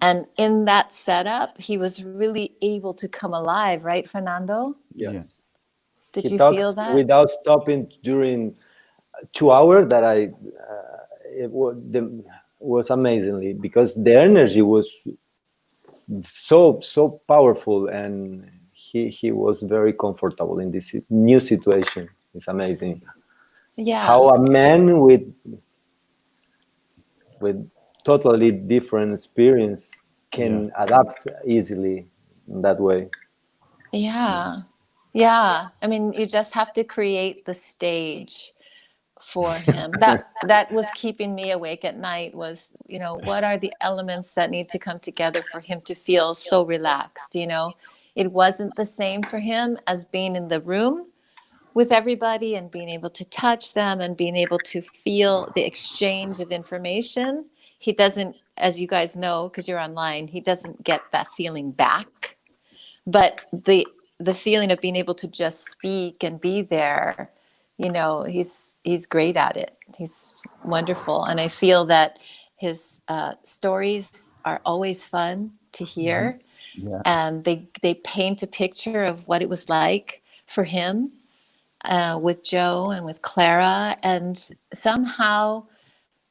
And in that setup, he was really able to come alive, right, Fernando? Yes. Did He you talked feel that? without stopping during 2 hours that it was amazingly, because the energy was so powerful, and he was very comfortable in this new situation. It's amazing. Yeah. How a man with totally different experience can adapt easily in that way. Yeah. Yeah. I mean, you just have to create the stage for him. That was keeping me awake at night was, you know, what are the elements that need to come together for him to feel so relaxed, you know? It wasn't the same for him as being in the room with everybody and being able to touch them and being able to feel the exchange of information. He doesn't, as you guys know, because you're online, he doesn't get that feeling back. But the feeling of being able to just speak and be there, you know, he's great at it. He's wonderful. And I feel that his stories are always fun to hear. Yeah. And they paint a picture of what it was like for him with Joe and with Clara. And somehow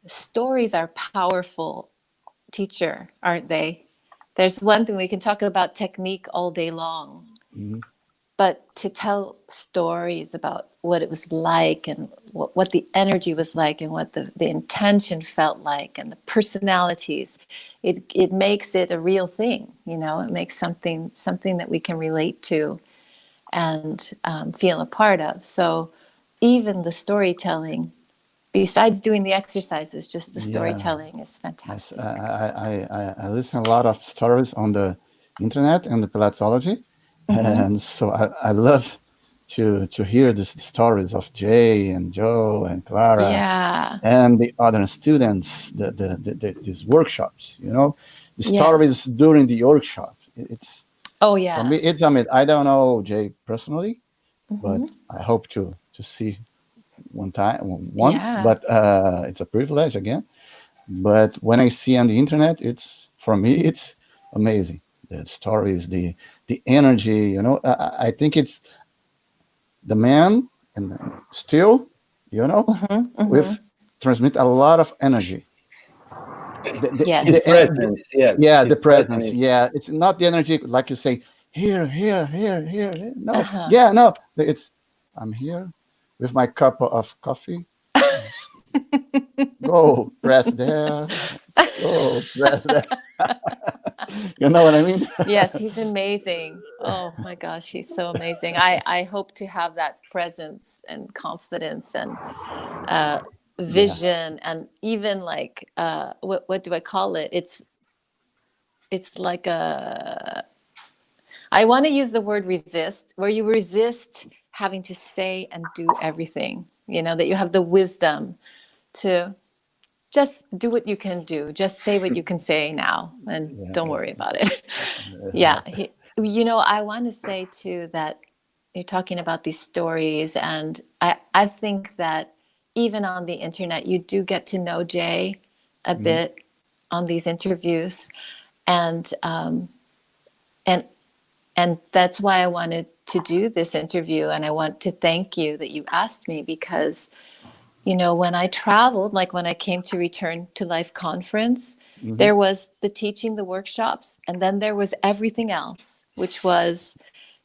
stories are powerful, teacher, aren't they? There's one thing, we can talk about technique all day long, but to tell stories about what it was like and what the energy was like and what the intention felt like and the personalities, it makes it a real thing, you know. It makes something that we can relate to and feel a part of. So even the storytelling, besides doing the exercises, just the storytelling is fantastic. Yes, I listen a lot of stories on the internet and the Pilatesology, and so I love to hear the stories of Jay and Joe and Clara and the other students, these workshops. You know, the stories during the workshop. It's for me, it's amazing. I don't know Jay personally, but I hope to see once, but it's a privilege again. But when I see on the internet, for me it's amazing. The stories, the energy, you know. I think it's the man and still, you know, with transmit a lot of energy. Yes. The presence, yes. Yeah, His the presence. presence. Yeah, it's not the energy like you say, here. No, Uh-huh. yeah, no. It's, I'm here with my cup of coffee. Go press there. Go press there. You know what I mean? Yes, he's amazing. Oh my gosh, he's so amazing. I hope to have that presence and confidence and vision, and even like what do I call it? It's like I want to use the word resist, where you resist having to say and do everything. You know, that you have the wisdom to just do what you can do. Just say what you can say now, and don't worry about it. Yeah. You know, I want to say too that you're talking about these stories, and I think that even on the internet, you do get to know Jay a bit on these interviews, and that's why I wanted to do this interview, and I want to thank you that you asked me, because you know, when I traveled, like when I came to Return to Life conference, there was the teaching, the workshops, and then there was everything else, which was,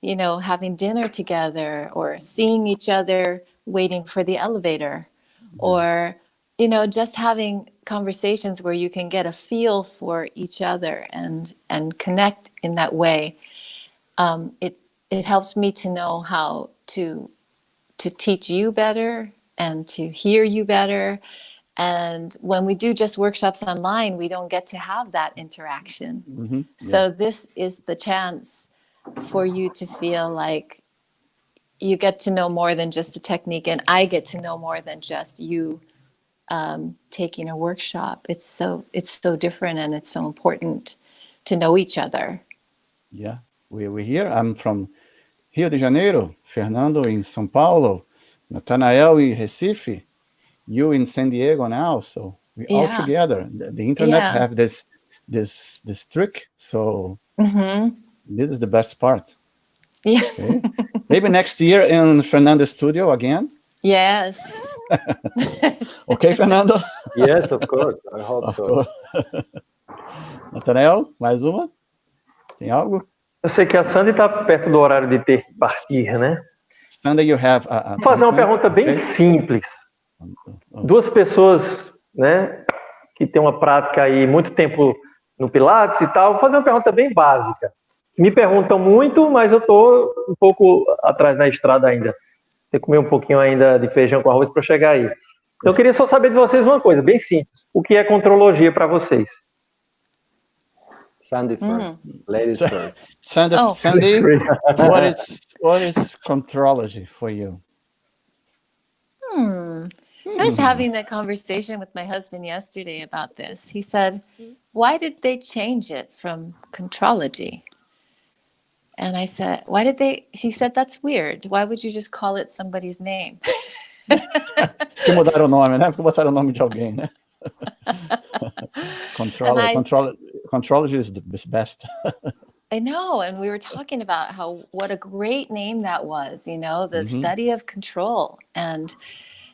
you know, having dinner together or seeing each other waiting for the elevator, or, you know, just having conversations where you can get a feel for each other and connect in that way. It helps me to know how to teach you better and to hear you better. And when we do just workshops online, we don't get to have that interaction. So this is the chance for you to feel like you get to know more than just the technique, and I get to know more than just you taking a workshop. It's so different, and it's so important to know each other. Yeah, we're here. I'm from Rio de Janeiro, Fernando in São Paulo, Nathanael in Recife, you in San Diego now. So we all Yeah. together. The internet Yeah. have this trick. So this is the best part. Yeah. Okay. Maybe next year in Fernando's studio again. Yes. Okay, Fernando? Yes, of course. I hope Of so. course. Nathanael, mais uma? Tem algo? Eu sei que a Sandy está perto do horário de ter que partir, né? Sunday you have Vou fazer uma pergunta bem okay? simples. Duas pessoas, né, que têm uma prática aí muito tempo no Pilates e tal, vou fazer uma pergunta bem básica. Me perguntam muito, mas eu estou um pouco atrás na estrada ainda. Tem que comer um pouquinho ainda de feijão com arroz para chegar aí. Então eu queria só saber de vocês uma coisa, bem simples. O que é contrologia para vocês? Sandy first. Ladies first. Sandy, Oh. Sandy, what is contrology for you? I was having a conversation with my husband yesterday about this. He said, why did they change it from contrology? And I said, she said, that's weird. Why would you just call it somebody's name? Que mudaram o nome, né? Porque botaram o nome de alguém, né? Contrology is the best. I know. And we were talking about what a great name that was, you know, the study of control. And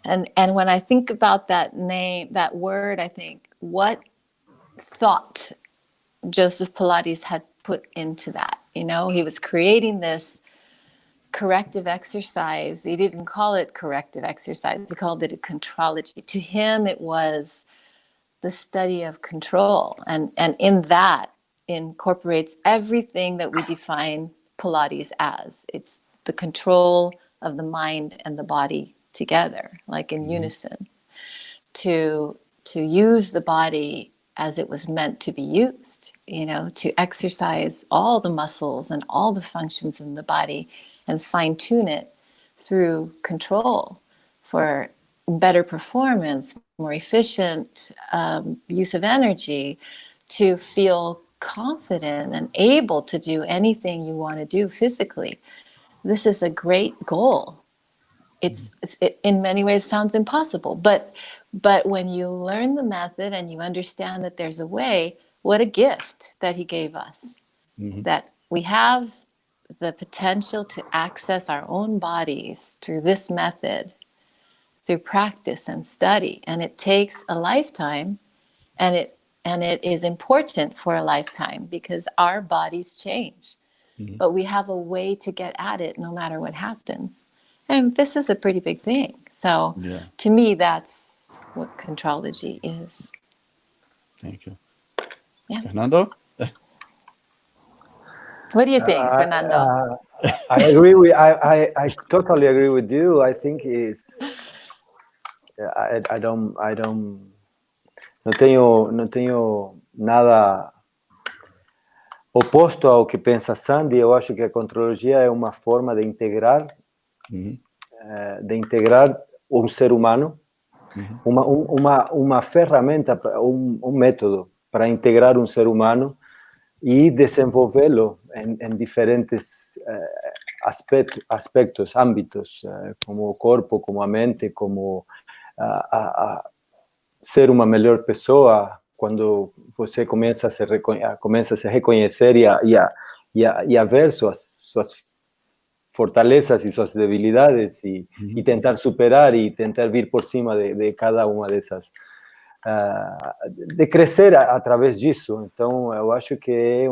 when I think about that name, that word, I think, what thought Joseph Pilates had put into that. You know, he was creating this corrective exercise. He didn't call it corrective exercise. He called it a contrology. To him, it was the study of control. And in that incorporates everything that we define Pilates as. It's the control of the mind and the body together, like in unison, to use the body as it was meant to be used, you know, to exercise all the muscles and all the functions in the body and fine tune it through control for better performance, more efficient use of energy, to feel confident and able to do anything you want to do physically. This is a great goal. It in many ways sounds impossible, but when you learn the method and you understand that there's a way, what a gift that he gave us, that we have the potential to access our own bodies through this method through practice and study, and it takes a lifetime, and it is important for a lifetime because our bodies change. But we have a way to get at it no matter what happens. And this is a pretty big thing. So to me, that's what contrology is. Thank you. Yeah. Fernando? What do you think, Fernando? I agree with. I totally agree with you. I think it's. I don't. No tenho nada oposto ao que pensa Sandy. Eu acho que a contrologia é uma forma de integrar, um ser humano, uma ferramenta, um método para integrar um ser humano e desenvolvê-lo em diferentes aspectos, âmbitos, como o corpo, como a mente, como ser uma melhor pessoa. Quando você começa a se reconhecer e a ver suas fortalezas e suas debilidades e tentar superar e tentar vir por cima de cada uma dessas, de crescer através disso. Então, eu acho que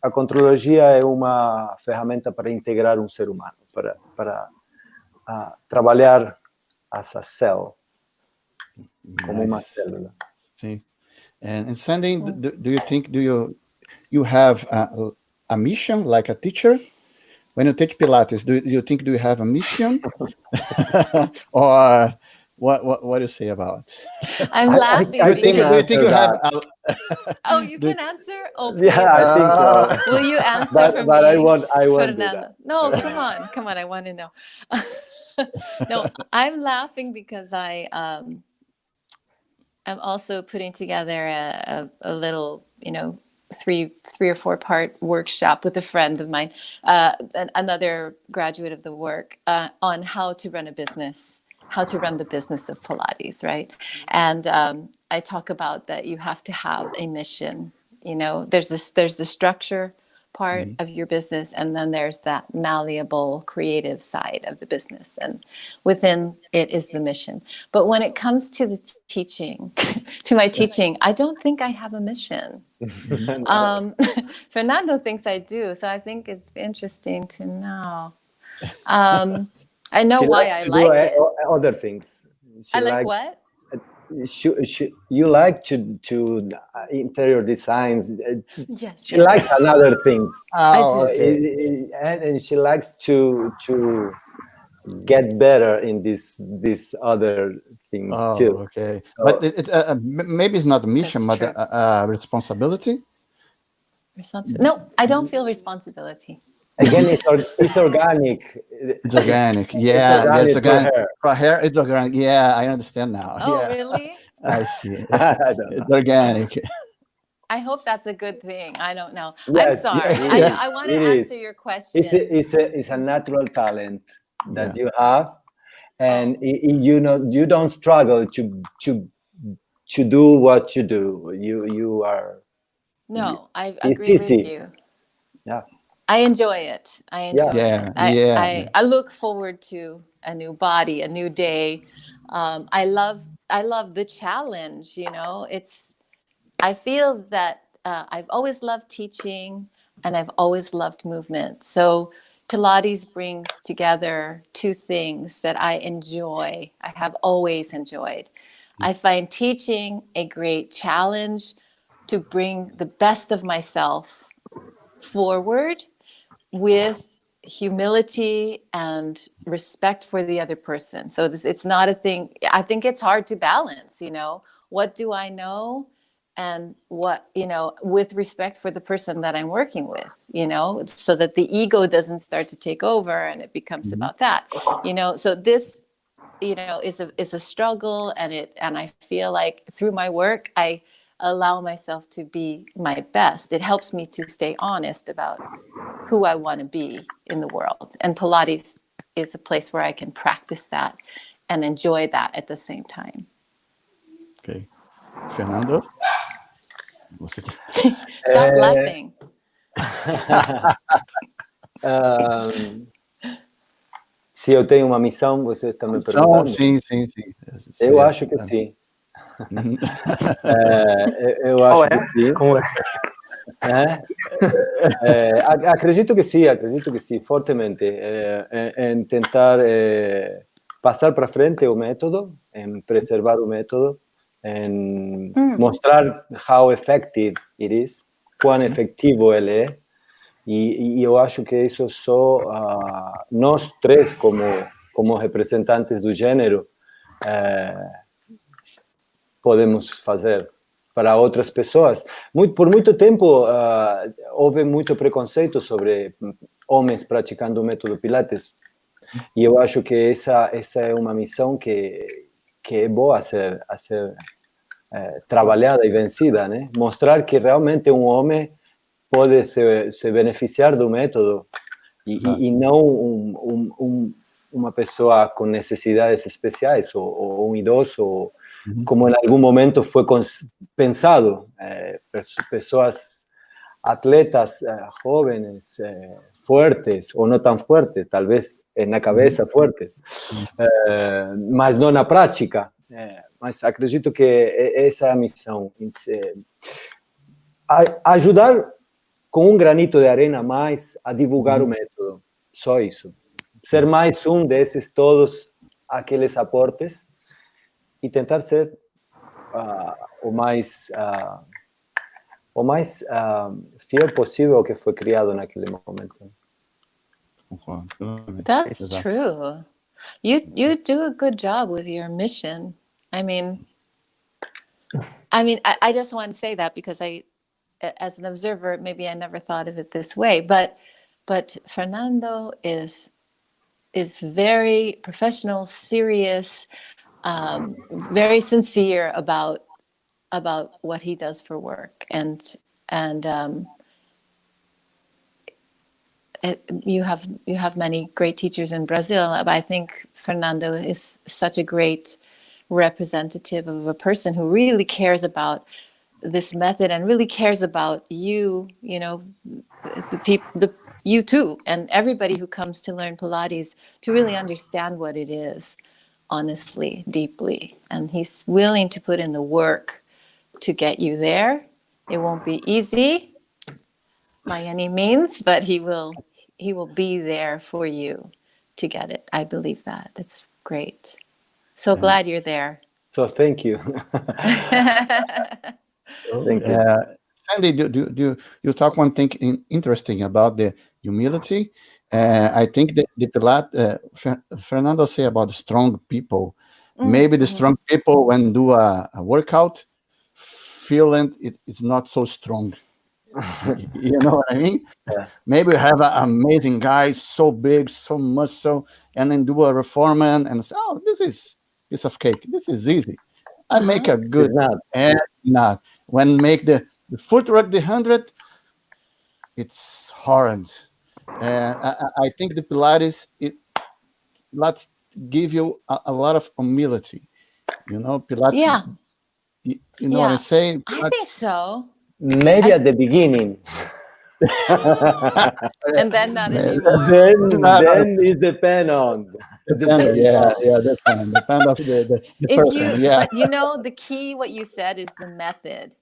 a contrologia é uma ferramenta para integrar um ser humano, para trabalhar as a célula, como uma célula. Sim. And Sandy, do you think you have a mission like a teacher? When you teach Pilates, do you think you have a mission? Or what do you say about? I'm laughing. Do you think you have Oh, you can answer? Oh, please. Yeah, I think so. Will you answer for me? But I won't Fernando. do that. No, come on, I want to know. No, I'm laughing because I'm also putting together a little, 3 or 4 part workshop with a friend of mine, another graduate of the work, on how to run the business of Pilates, right? And I talk about that you have to have a mission. There's the structure part of your business, and then there's that malleable creative side of the business, and within it is the mission. But when it comes to the teaching, to my teaching, I don't think I have a mission. Fernando thinks I do, so I think it's interesting to know. I know why I like it. Other things. I like what? You like to interior designs. Yes. She likes another things. Okay. And she likes to get better in these other things too. Okay. So, but it's maybe it's not a mission, That's but a responsibility. No, I don't feel responsibility. Again, it's organic. It's organic. Yeah, it's organic for hair, it's organic. Yeah, I understand now. Oh, yeah. really? I see. I don't know. It's organic. I hope that's a good thing. I don't know. Yes, I'm sorry. yes, I want to it answer is. your question. It's a natural talent that you have, and you don't struggle to do what you do. You are. No, I agree with you. Yeah. I enjoy it. I enjoy it. I look forward to a new body, a new day. I love the challenge. I feel that I've always loved teaching, and I've always loved movement. So Pilates brings together 2 things that I enjoy. I have always enjoyed. I find teaching a great challenge to bring the best of myself forward with humility and respect for the other person. So it's not a thing. I think it's hard to balance, what do I know, and what, with respect for the person that I'm working with, so that the ego doesn't start to take over and it becomes about that, so this, is a struggle, and I feel like through my work, I allow myself to be my best. It helps me to stay honest about who I want to be in the world. And Pilates is a place where I can practice that and enjoy that at the same time. Okay. Fernando? Stop laughing. Se eu tenho uma missão, você está me Então, perguntando? sim. Eu acho que sim. Eu acho que sim. Como é? Acredito que sim, fortemente. Em tentar passar para frente o método, em preservar o método, em mostrar how effective it is, quão efetivo ele é. E eu acho que isso só nós três, como representantes do gênero, podemos fazer para outras pessoas. Por muito tempo, houve muito preconceito sobre homens praticando o método Pilates. E eu acho que essa é uma missão que é boa a ser trabalhada e vencida, né? Mostrar que realmente um homem pode se beneficiar do método e não uma pessoa com necessidades especiais ou um idoso, como em algum momento foi pensado, pessoas atletas jovens, fuertes ou não tão fuertes, talvez na cabeça fuertes, mas não na prática. Mas acredito que essa é a missão, ajudar com um granito de arena a mais a divulgar o método, só isso. Ser mais um desses todos aqueles aportes e tentar ser o mais fiel possível ao que foi criado naquele momento. That's true. You do a good job with your mission. I mean, I just want to say that because as an observer, maybe I never thought of it this way, but Fernando is very professional, serious, very sincere about what he does for work, and you have many great teachers in Brazil, but I think Fernando is such a great representative of a person who really cares about this method and really cares about you know, you too, and everybody who comes to learn Pilates to really understand what it is, honestly, deeply. And he's willing to put in the work to get you there. It won't be easy by any means, but he will be there for you to get it. I believe that. It's great. So glad you're there. So thank you. Thank you. Sandy, do you talk one thing interesting about the humility? I think the Fernando say about the strong people. Maybe the strong people, when do a workout, feeling it's not so strong. You know what I mean? Yeah. Maybe have an amazing guy, so big, so muscle, and then do a reformer and say, "Oh, this is piece of cake. This is easy. I make a good." And not when make the footwork the 100, it's hard. I think the Pilates let's give you a lot of humility. You know, Pilates. Yeah. You know what I'm saying? Pilates, I think so. Maybe at the beginning. And then not anymore. Then it depends on. Depend of the person. But you know, the key, what you said, is the method.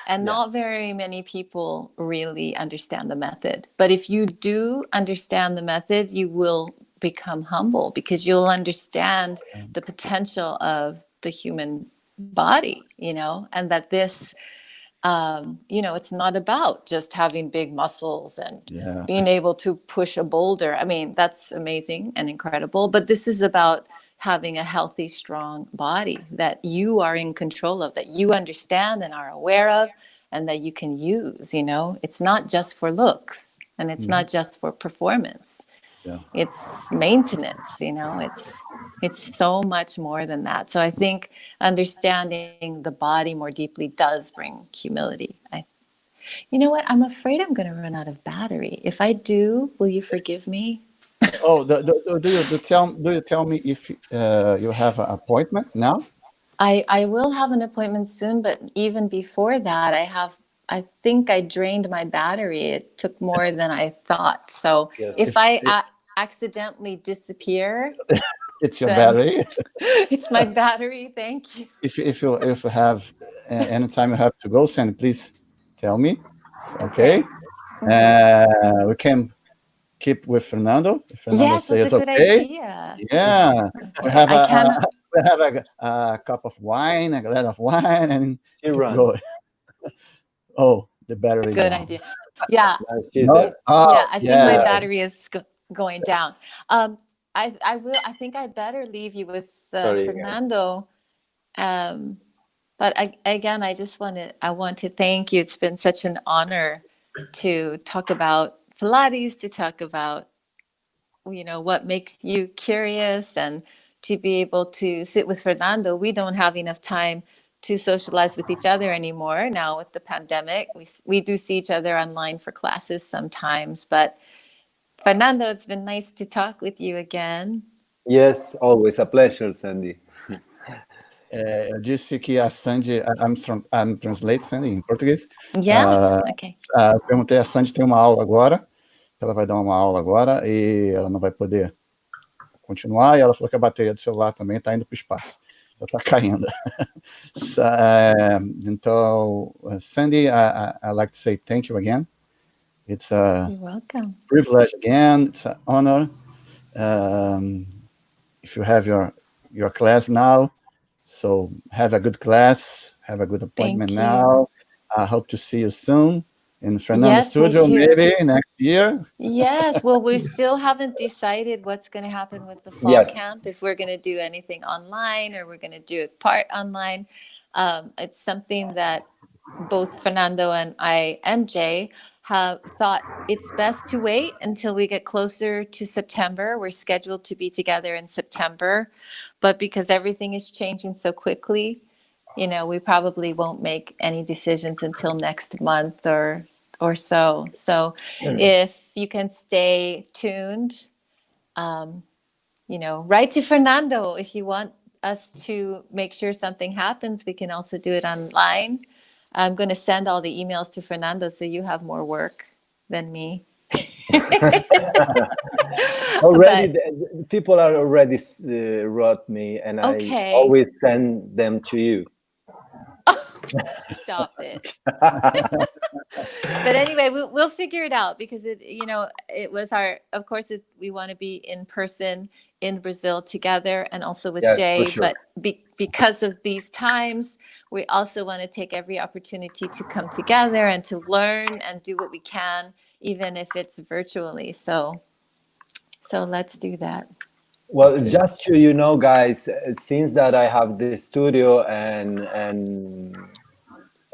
And not very many people really understand the method. But if you do understand the method, you will become humble because you'll understand the potential of the human body, you know, and that this, you know, it's not about just having big muscles and being able to push a boulder. I mean, that's amazing and incredible. But this is about having a healthy, strong body that you are in control of, that you understand and are aware of, and that you can use, you know. It's not just for looks, and it's not just for performance. It's maintenance, you know. It's so much more than that. So I think understanding the body more deeply does bring humility. You know what? I'm afraid I'm going to run out of battery. If I do, will you forgive me? Oh, do you tell me if you have an appointment now? I will have an appointment soon, but even before that, I think I drained my battery. It took more than I thought. So if accidentally disappear, It's your battery. It's my battery. Thank you. If you have anytime you have to go, Sandy, please tell me. Okay. We can keep with Fernando. If Fernando Yes, says that's a good okay. idea. Yeah. Okay. We have I a cup of wine, a glass of wine, and keep runs. going. Oh, the battery. Good down. idea. Yeah. She's No? there. Oh, Yeah, I think my battery is going down. I think I better leave you with Sorry, Fernando. But again, I want to thank you. It's been such an honor to talk about Pilates, to talk about, what makes you curious, and to be able to sit with Fernando. We don't have enough time to socialize with each other anymore now with the pandemic. We do see each other online for classes sometimes, but Fernando, it's been nice to talk with you again. Yes, always a pleasure, Sandy. Eu disse que a Sandy, I'm translate Sandy em português. Yes, okay. Perguntei a Sandy, tem uma aula agora, ela vai dar uma aula agora e ela não vai poder continuar, e ela falou que a bateria do celular também está indo para o espaço, ela está caindo. Então, Sandy, I'd like to say thank you again. It's a You're welcome. privilege again. It's an honor. If you have your class now, so have a good class, have a good appointment now. I hope to see you soon in Fernando's studio, maybe next year. Yes, well, we still haven't decided what's going to happen with the fall camp, if we're going to do anything online or we're going to do it part online. It's something that both Fernando and I and Jay have thought it's best to wait until we get closer to September. We're scheduled to be together in September, but because everything is changing so quickly, we probably won't make any decisions until next month or so. So if you can stay tuned, write to Fernando if you want us to make sure something happens. We can also do it online. I'm going to send all the emails to Fernando so you have more work than me. Already, people are already wrote me, and I always send them to you. Stop it. But anyway, we'll figure it out, because it was of course, we want to be in person in Brazil together, and also with Jay. Sure. But because of these times, we also want to take every opportunity to come together and to learn and do what we can, even if it's virtually. So let's do that. Well, just so guys, since that I have the studio and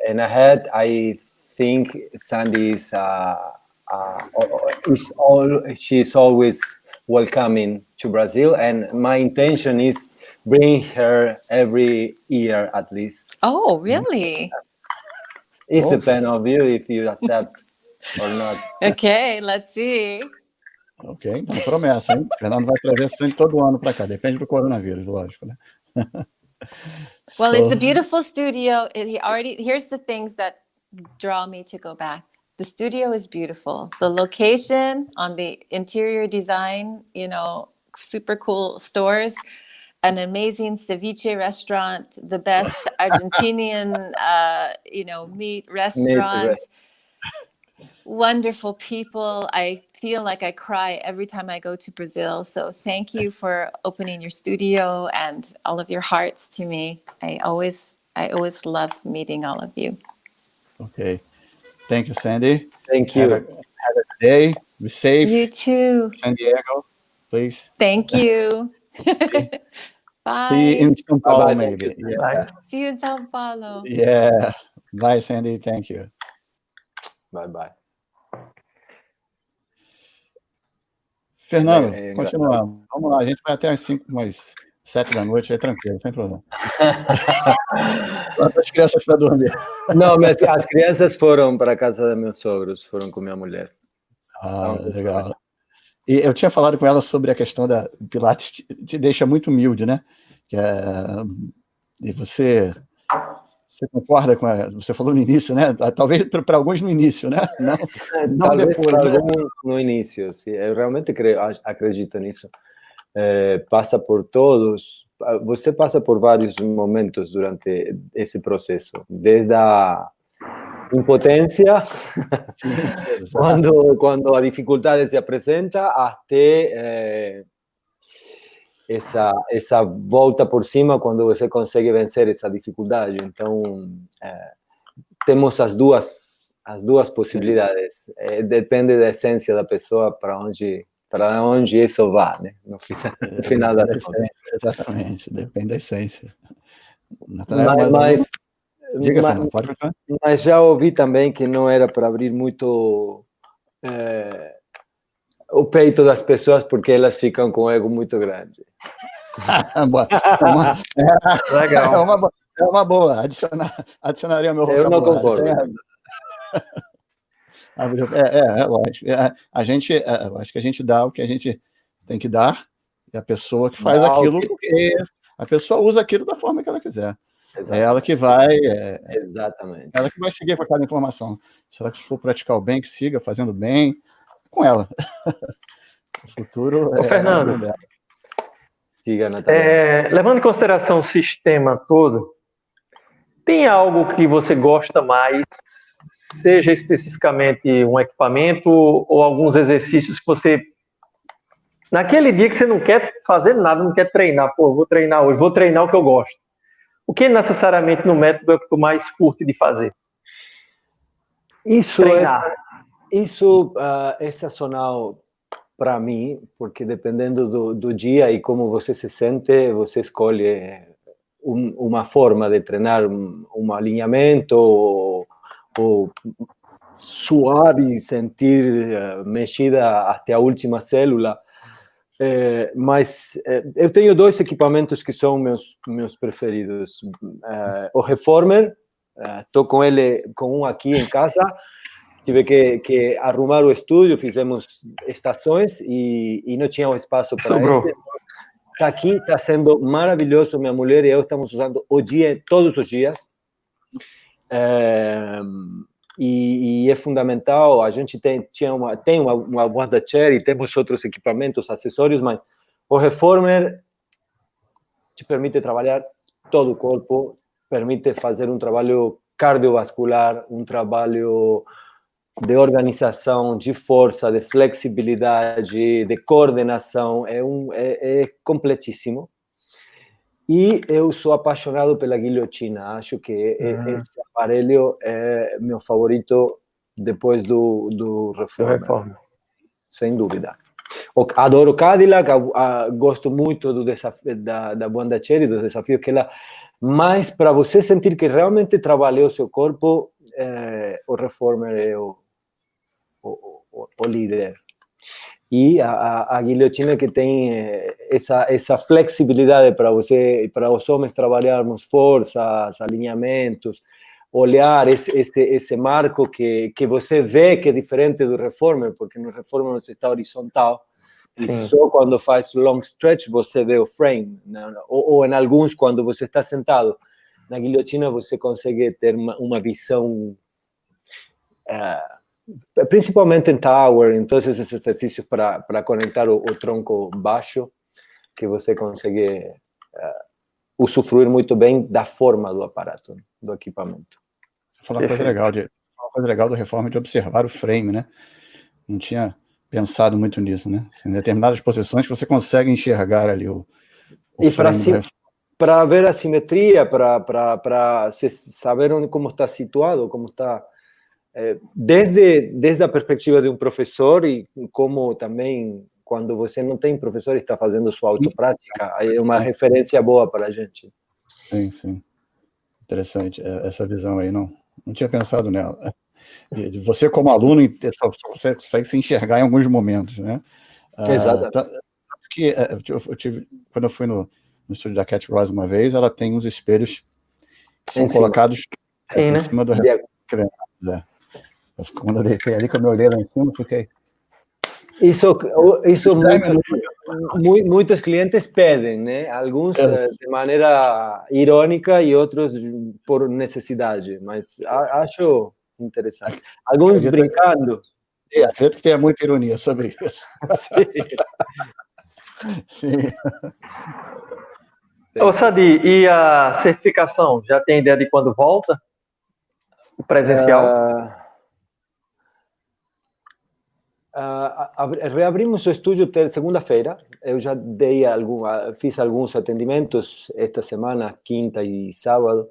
ahead, I think Sandy she's always welcoming to Brazil, and my intention is bring her every year at least. Oh, really? It's depends on you if you accept or not. Okay, let's see. Ok, então promessa, hein? Fernando vai trazer sempre todo ano para cá, depende do coronavírus, lógico, né? Well, it's a beautiful studio. Here's the things that draw me to go back. The studio is beautiful. The location, on the interior design, super cool stores, an amazing ceviche restaurant, the best Argentinian, meat restaurant. Wonderful people. I feel like I cry every time I go to Brazil. So thank you for opening your studio and all of your hearts to me. I always love meeting all of you. Okay. Thank you, Sandy. Thank you. Have a good day. Be safe. You too. San Diego, please. Thank you. Bye. See you in São Paulo, Bye-bye. maybe. Yeah. See you in São Paulo. Yeah. Bye, Sandy. Thank you. Bye-bye. Fernando, continuamos. Vamos lá, a gente vai até às 7 da noite, é tranquilo, sem problema. As crianças para dormir. Não, mas as crianças foram para a casa dos meus sogros, foram com minha mulher. Legal. E eu tinha falado com ela sobre a questão da Pilates, te deixa muito humilde, né? E você Você concorda com você falou no início, né? Talvez para alguns no início, né? Não Talvez depois, para né? alguns no início, sim. Eu realmente acredito nisso. Passa por todos. Você passa por vários momentos durante esse processo, desde a impotência, Sim, exato. quando a dificuldade se apresenta, até essa volta por cima, quando você consegue vencer essa dificuldade. Então, temos as duas possibilidades. Depende da essência da pessoa para onde isso vai, né? No final das contas. Exatamente, depende da essência. Natanael, mais alguma? Diga, Fernando, pode continuar. Mas já ouvi também que não era para abrir muito o peito das pessoas, porque elas ficam com o ego muito grande. Legal. É uma boa. Adicionaria meu vocabulário. Eu não concordo. Lógico. Eu acho que a gente dá o que a gente tem que dar, e a pessoa que faz aquilo, porque a pessoa usa aquilo da forma que ela quiser. Exatamente. É ela que vai... Exatamente. Ela que vai seguir com aquela informação. Se ela for praticar o bem, que siga fazendo bem, com ela. O futuro Fernando, dela. Siga, Natália. Levando em consideração o sistema todo, tem algo que você gosta mais, seja especificamente um equipamento ou alguns exercícios que você... Naquele dia que você não quer fazer nada, não quer treinar, vou treinar hoje, vou treinar o que eu gosto. O que necessariamente no método é o que tu mais curte de fazer? Isso é sazonal para mim, porque dependendo do dia e como você se sente, você escolhe uma forma de treinar, um alinhamento, ou suar e sentir mexida até a última célula. Mas eu tenho dois equipamentos que são meus preferidos. O Reformer, estou com um aqui em casa. Tive que arrumar o estúdio, fizemos estações e não tinha espaço para isso. Está aqui, está sendo maravilhoso. Minha mulher e eu estamos usando todos os dias. E é fundamental. A gente tem uma wanda chair e temos outros equipamentos, acessórios, mas o Reformer te permite trabalhar todo o corpo, permite fazer um trabalho cardiovascular, um trabalho de organização, de força, de flexibilidade, de coordenação, é completíssimo. E eu sou apaixonado pela guilhotina, acho que esse aparelho é meu favorito depois do Reformer. Sem dúvida. Adoro Cadillac, gosto muito do desafio da Wanda Cherry, do desafio que ela... Mas para você sentir que realmente trabalhou o seu corpo, o Reformer é o líder. E a guilhotina que tem essa flexibilidade para os homens trabalharmos forças, alinhamentos, olhar esse marco que você vê que é diferente do Reformer, porque no Reformer você está horizontal, e só quando faz long stretch você vê o frame, ou em alguns quando você está sentado. Na guilhotina você consegue ter uma visão... principalmente em tower, em todos esses exercícios para conectar o tronco baixo, que você consegue usufruir muito bem da forma do aparato, do equipamento. Uma coisa legal do Reformer de observar o frame, né? Não tinha pensado muito nisso, né? Em determinadas posições que você consegue enxergar ali o frame. Para ver a simetria, para saber como está situado, como está... Desde a perspectiva de um professor e como também quando você não tem professor e está fazendo sua autoprática, é uma referência boa para a gente. Sim. Interessante essa visão aí, não tinha pensado nela. E você como aluno, você consegue se enxergar em alguns momentos, né? Exato. Porque quando eu fui no estúdio da Cat Ross uma vez, ela tem uns espelhos que são colocados em cima do... Quando eu deitei ali, que eu me olhei lá em cima, fiquei... Isso muitos clientes pedem, né? Alguns de maneira irônica e outros por necessidade, mas acho interessante. Alguns brincando. Acredito que tenha muita ironia sobre isso. Sim. Ô, Sadir, e a certificação? Já tem ideia de quando volta? O presencial? Reabrimos o estúdio segunda-feira. Eu já fiz alguns atendimentos esta semana, quinta e sábado.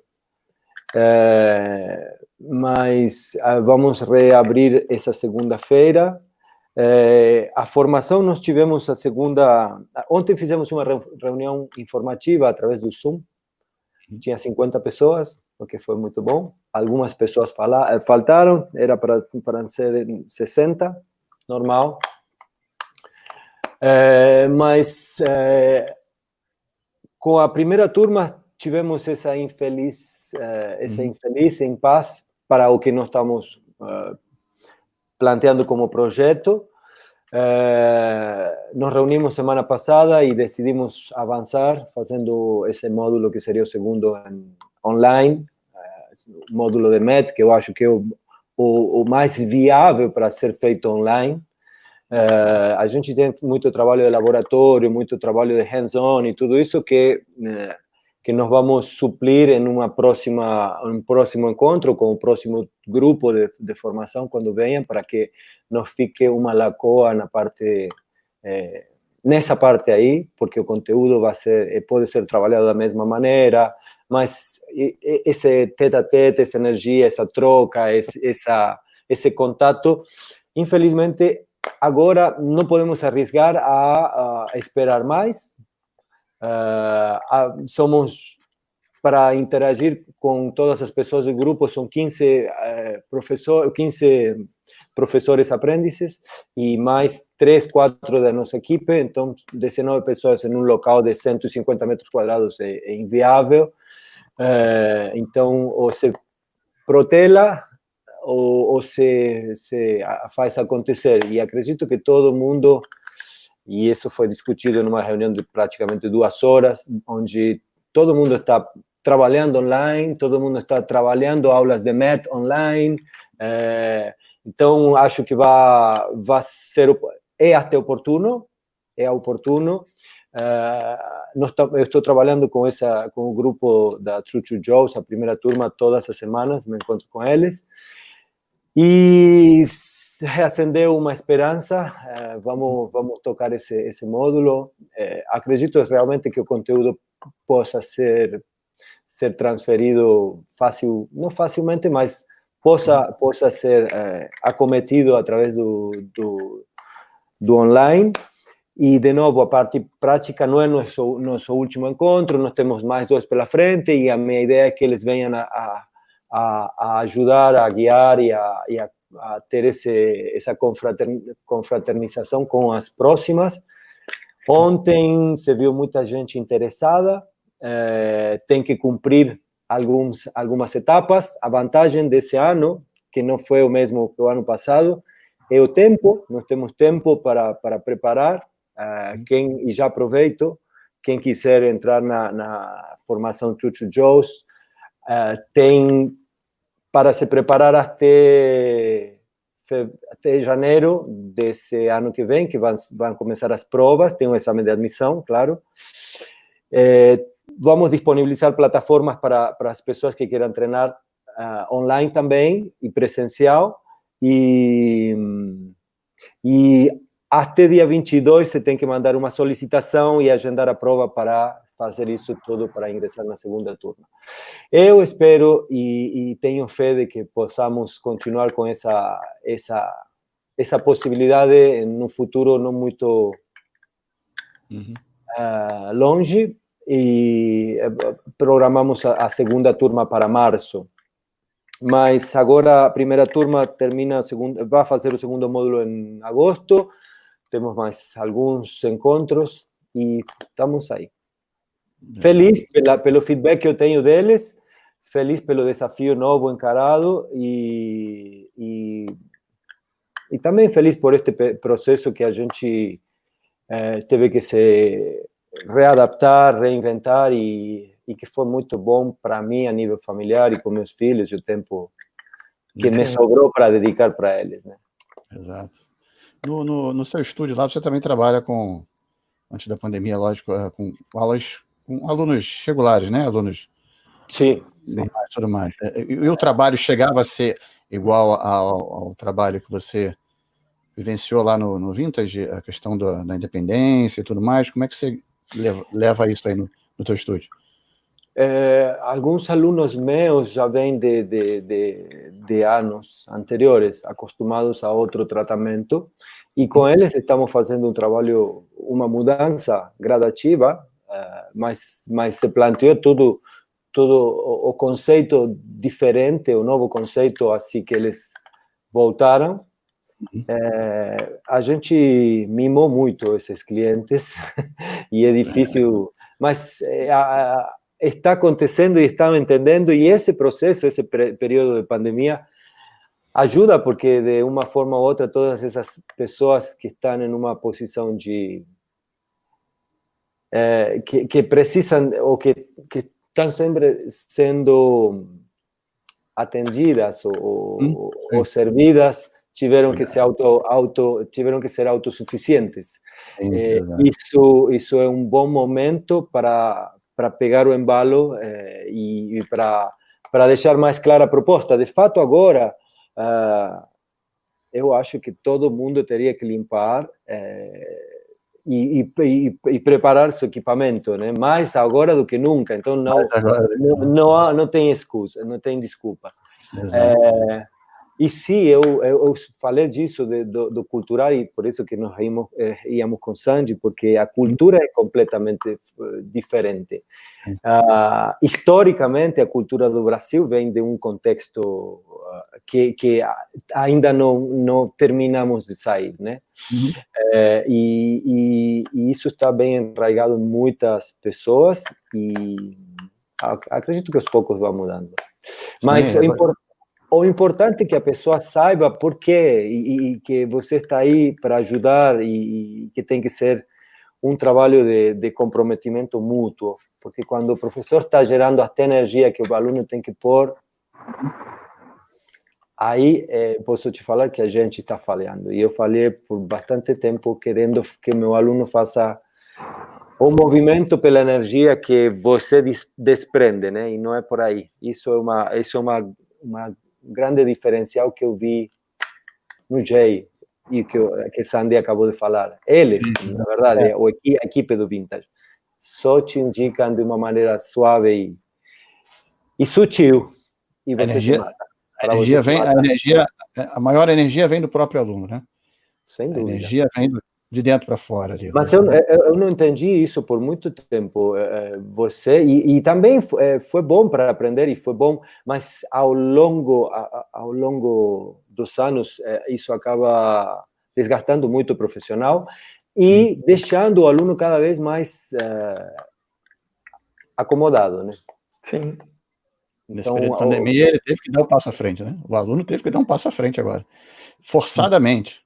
Mas vamos reabrir essa segunda-feira. A formação nós tivemos a segunda... Ontem fizemos uma reunião informativa através do Zoom. Tinha 50 pessoas, o que foi muito bom. Algumas pessoas faltaram, era para ser 60, normal. Mas com a primeira turma tivemos essa infeliz em paz para o que nós estamos planteando como projeto. Nos reunimos semana passada e decidimos avançar fazendo esse módulo que seria o segundo online, o módulo de MET, que eu acho que é o mais viável para ser feito online. A gente tem muito trabalho de laboratório, muito trabalho de hands-on e tudo isso que nós vamos suplir em um próximo encontro com o próximo grupo de formação quando venham, para que não fique uma lagoa nessa parte aí, porque o conteúdo pode ser trabalhado da mesma maneira, mas esse tete-a-tete, essa energia, essa troca, esse contato, infelizmente, agora não podemos arriscar a esperar mais. Somos, para interagir com todas as pessoas do grupo, são 15 professores aprendizes e mais 3, 4 da nossa equipe, então 19 pessoas em um local de 150 metros quadrados é inviável. Então, ou se protela ou se faz acontecer, e acredito que todo mundo, e isso foi discutido numa reunião de praticamente 2 horas, onde todo mundo está trabalhando online, todo mundo está trabalhando aulas de MET online. Então, acho que vai ser, até oportuno, eu estou trabalhando com o grupo da True Joes, a primeira turma, todas as semanas, me encontro com eles, e reacendeu uma esperança. Vamos tocar esse módulo. Acredito realmente que o conteúdo possa ser transferido não facilmente, mas possa ser acometido através do online. E, de novo, a parte prática não é nosso último encontro, nós temos mais 2 pela frente, e a minha ideia é que eles venham a ajudar, a guiar e a ter essa confraternização com as próximas. Ontem se viu muita gente interessada, tem que cumprir algumas etapas. A vantagem desse ano, que não foi o mesmo que o ano passado, é o tempo. Nós temos tempo para preparar. E já aproveito, quem quiser entrar na formação True Joes, tem para se preparar até janeiro desse ano que vem, que vão começar as provas, tem um exame de admissão, claro. Vamos disponibilizar plataformas para as pessoas que queiram treinar online também, e presencial, e até dia 22 você tem que mandar uma solicitação e agendar a prova para fazer isso tudo para ingressar na segunda turma. Eu espero e tenho fé de que possamos continuar com essa possibilidade no futuro não muito longe, e programamos a segunda turma para março. Mas agora a primeira turma vai fazer o segundo módulo em agosto. Temos mais alguns encontros e estamos aí. Feliz pelo feedback que eu tenho deles, feliz pelo desafio novo encarado, e E também feliz por este processo que a gente teve que se readaptar, reinventar e que foi muito bom para mim a nível familiar e com meus filhos, e o tempo que me sobrou para dedicar para eles, né? Exato. No seu estúdio lá, você também trabalha com, antes da pandemia, lógico, com aulas com alunos regulares, né? Alunos Sim. normais, tudo mais. E o trabalho chegava a ser igual ao trabalho que você vivenciou lá no Vintage, a questão da independência e tudo mais? Como é que você leva isso aí no teu estúdio? Alguns alunos meus já vêm de anos anteriores, acostumados a outro tratamento, e com eles estamos fazendo um trabalho, uma mudança gradativa, mas se planteou todo o conceito diferente, o novo conceito, assim que eles voltaram. A gente mimou muito esses clientes e é difícil, mas está acontecendo e estão entendendo, e esse processo, esse período de pandemia ajuda, porque de uma forma ou outra todas essas pessoas que estão em uma posição de que precisam ou que estão sempre sendo atendidas ou servidas, tiveram que ser tiveram que ser autossuficientes. Isso é um bom momento para pegar o embalo e para deixar mais clara a proposta. De fato, agora, eu acho que todo mundo teria que limpar e preparar seu equipamento, né? Mais agora do que nunca. Então, não tem excusa, não tem desculpas. E sim, eu falei disso do cultural, e por isso que nós íamos com Sandy, porque a cultura é completamente diferente. Historicamente, a cultura do Brasil vem de um contexto que ainda não terminamos de sair, né? E isso está bem enraizado em muitas pessoas, e acredito que aos poucos vai mudando. Mas o importante é que a pessoa saiba por quê e que você está aí para ajudar, e que tem que ser um trabalho de comprometimento mútuo, porque quando o professor está gerando até energia que o aluno tem que pôr, aí posso te falar que a gente está falhando. E eu falhei por bastante tempo querendo que meu aluno faça o movimento pela energia que você desprende, né? E não é por aí. Isso é uma grande diferencial que eu vi no Jay e que Sandy acabou de falar. Eles, na verdade, a equipe do Vintage, só te indicam de uma maneira suave e sutil, e você se mata. A maior energia vem do próprio aluno, né? Sem dúvida. A energia vem de dentro para fora. Ali. Mas eu não entendi isso por muito tempo. Você e também foi bom para aprender, e foi bom, mas ao longo dos anos isso acaba desgastando muito o profissional e deixando o aluno cada vez mais acomodado, né? Sim. Nesse período de pandemia, ele teve que dar um passo à frente, né? O aluno teve que dar um passo à frente agora. Forçadamente.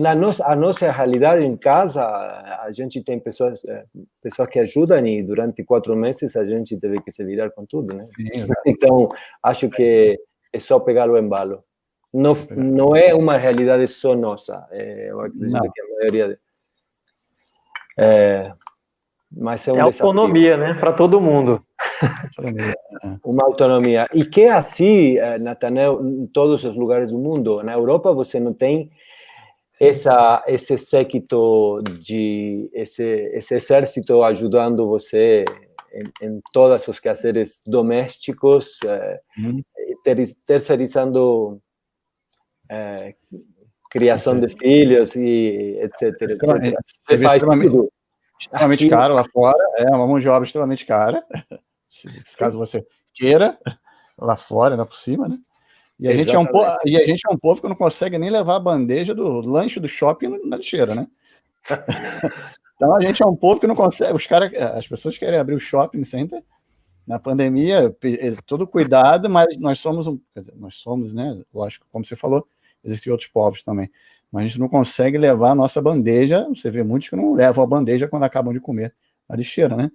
A nossa realidade em casa, a gente tem pessoas que ajudam, e durante 4 meses a gente teve que se virar com tudo, né? Sim, então, acho que é só pegar o embalo. Não é uma realidade só nossa. Eu acredito que a maioria... mas é um desafio. Autonomia, né? Para todo mundo. Uma autonomia. E que assim, Nathanael, em todos os lugares do mundo. Na Europa você não tem esse séquito, esse exército ajudando você em todos os quehaceres domésticos, terceirizando criação de filhos e etc. Você faz tudo. Extremamente caro lá fora, uma mão de obra extremamente cara, caso você queira, lá fora, ainda por cima, né? E a gente é um povo que não consegue nem levar a bandeja do lanche do shopping na lixeira, né? Então a gente é um povo que não consegue, as pessoas querem abrir o shopping center na pandemia, todo cuidado, mas nós somos, né? Lógico, como você falou, existem outros povos também. Mas a gente não consegue levar a nossa bandeja, você vê muitos que não levam a bandeja quando acabam de comer a lixeira, né?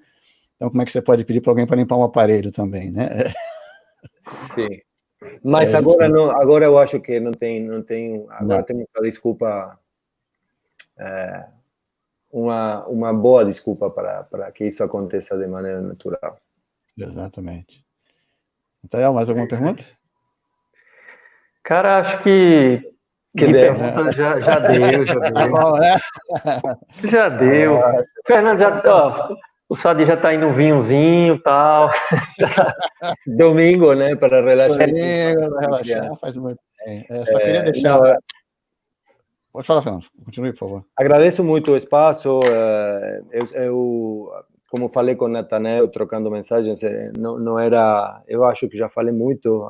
Então, como é que você pode pedir para alguém para limpar um aparelho também, né? Sim. Mas agora não, agora eu acho que não tem, agora temos a desculpa, uma boa desculpa para que isso aconteça de maneira natural. Exatamente. Então, mais alguma pergunta? Cara, acho que de pergunta já deu. Já deu. Fernando, o Sadir já está indo um vinhozinho e tal. Domingo, né, para relaxar. Domingo, para relaxar, faz muito bem. Só queria deixar... Não, pode falar, Fernando. Continue, por favor. Agradeço muito o espaço. Eu como falei com o Nathanael, trocando mensagens, não era... Eu acho que já falei muito.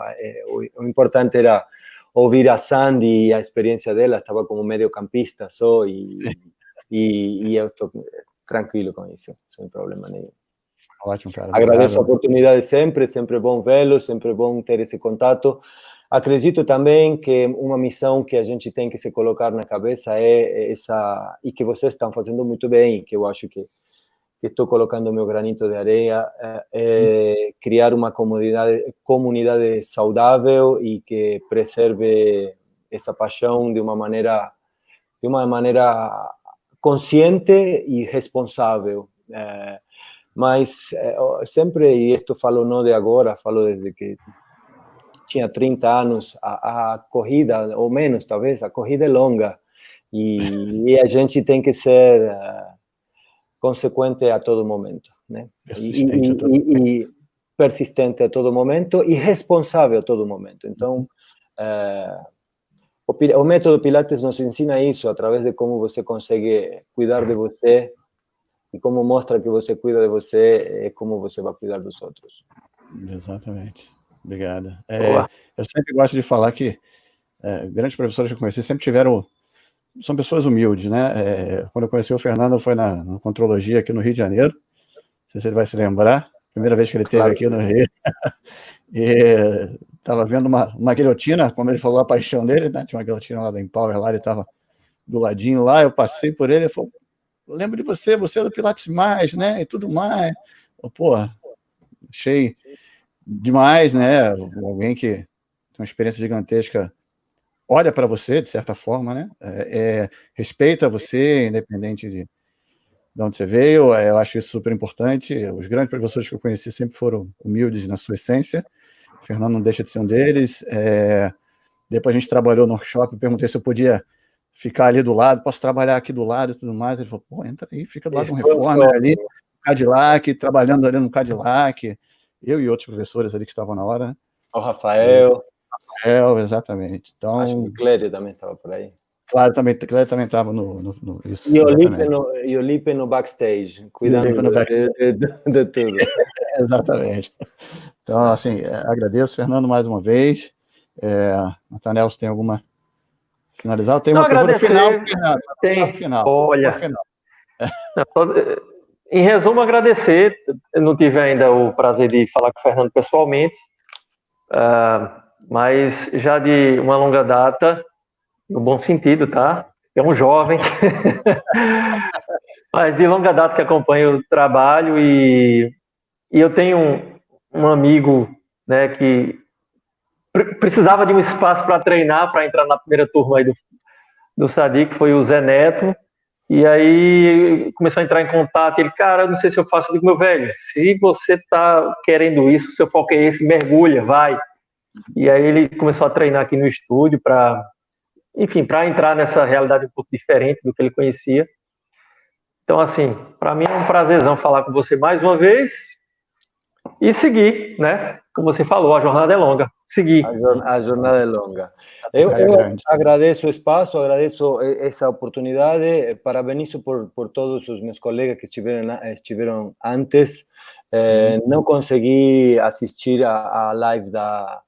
O importante era ouvir a Sandy e a experiência dela. Estava como mediocampista só e eu estou tranquilo com isso, sem problema nenhum. Ótimo, cara. Agradeço a oportunidade sempre bom vê-lo, sempre bom ter esse contato. Acredito também que uma missão que a gente tem que se colocar na cabeça é essa, e que vocês estão fazendo muito bem, que eu acho que estou colocando o meu granito de areia, é criar uma comunidade saudável e que preserve essa paixão de uma maneira consciente e responsável. Mas sempre, e isto falo não de agora, falo desde que tinha 30 anos, a corrida, ou menos talvez, a corrida é longa, e a gente tem que ser consequente a todo momento, né? E persistente a todo momento e responsável a todo momento. Então, o método Pilates nos ensina isso, através de como você consegue cuidar de você, e como mostra que você cuida de você, é como você vai cuidar dos outros. Exatamente. Obrigado. Eu sempre gosto de falar que grandes professores que eu conheci sempre são pessoas humildes, né? Quando eu conheci o Fernando foi na Contrologia aqui no Rio de Janeiro, não sei se ele vai se lembrar, primeira vez que ele esteve aqui no Rio, e estava vendo uma guilhotina, como ele falou, a paixão dele, né? Tinha uma guilhotina lá da Empower, lá ele estava do ladinho lá, eu passei por ele, ele falou, lembro de você é do Pilates Mais, né? E tudo mais. Pô, achei demais, né? Alguém que tem uma experiência gigantesca olha para você, de certa forma, né? Respeita você, independente de onde você veio. Eu acho isso super importante. Os grandes professores que eu conheci sempre foram humildes na sua essência. O Fernando não deixa de ser um deles. Depois a gente trabalhou no workshop, eu perguntei se eu podia ficar ali do lado, posso trabalhar aqui do lado e tudo mais. Ele falou, pô, entra aí, fica do lado de um reformer ali, no Cadillac, trabalhando ali no Cadillac. Eu e outros professores ali que estavam na hora. O Rafael, exatamente. Então, acho que o Clério também estava por aí. Claro, também estava no isso. E o Lipe no backstage, cuidando de tudo. Exatamente. Então, assim, agradeço, Fernando, mais uma vez. Nathanael, você tem alguma... Finalizar? Eu tenho uma pergunta final. Olha, em resumo, agradecer. Eu não tive ainda o prazer de falar com o Fernando pessoalmente, mas já de uma longa data, no bom sentido, tá? É um jovem, mas de longa data que acompanho o trabalho e eu tenho um amigo, né, que precisava de um espaço para treinar, para entrar na primeira turma aí do Sadir, que foi o Zé Neto, e aí começou a entrar em contato, ele, cara, não sei se eu faço, eu digo, meu velho, se você tá querendo isso, seu foco é esse, mergulha, vai. E aí ele começou a treinar aqui no estúdio para entrar nessa realidade um pouco diferente do que ele conhecia. Então, assim, para mim é um prazerzão falar com você mais uma vez e seguir, né? Como você falou, a jornada é longa. Seguir. A jornada é longa. Eu agradeço o espaço, agradeço essa oportunidade, parabenizo por todos os meus colegas que estiveram antes. Não consegui assistir a live da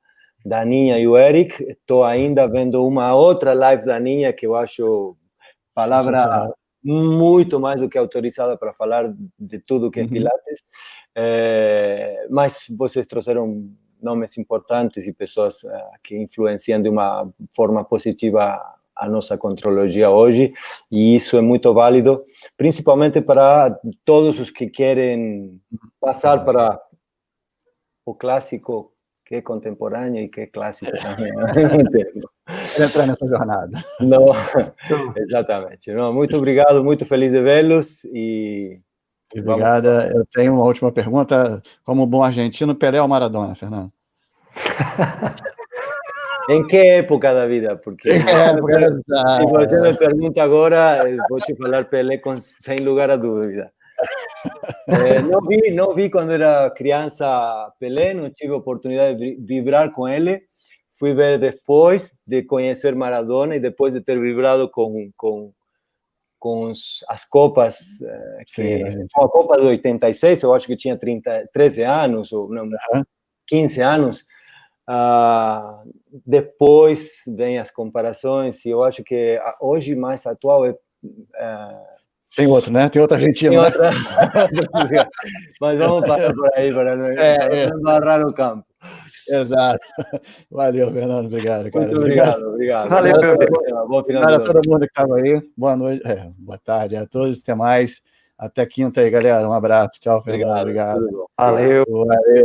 Ninha e o Eric, estou ainda vendo uma outra live da Ninha que eu acho palavra muito mais do que autorizada para falar de tudo que é Pilates, mas vocês trouxeram nomes importantes e pessoas que influenciam de uma forma positiva a nossa contrologia hoje, e isso é muito válido, principalmente para todos os que querem passar para o clássico, que é contemporâneo e que é clássico também. Entrar nessa jornada. Não, exatamente. Não, muito obrigado, muito feliz de vê-los e... Obrigada. Eu tenho uma última pergunta. Como bom argentino, Pelé ou Maradona, Fernando? Em que época da vida? Porque se você me pergunta agora, vou te falar Pelé sem lugar a dúvida. Não vi quando era criança Pelé, não tive a oportunidade de vibrar com ele. Fui ver depois de conhecer Maradona e depois de ter vibrado com as Copas, com a Copa de 86, eu acho que tinha 13 anos, ou não, 15 anos. Depois vem as comparações, e eu acho que hoje mais atual tem outro, né? Tem outro argentino, tem outra... Mas vamos parar por aí para não embarrar o campo. Exato. Valeu, Fernando. Obrigado, cara. Muito obrigado. Valeu, bom final obrigado a de todo mundo que estava aí. Boa noite. Boa tarde a todos. Até mais. Até quinta aí, galera. Um abraço. Tchau, Fernando. Obrigado. Tudo bom. Valeu. Valeu.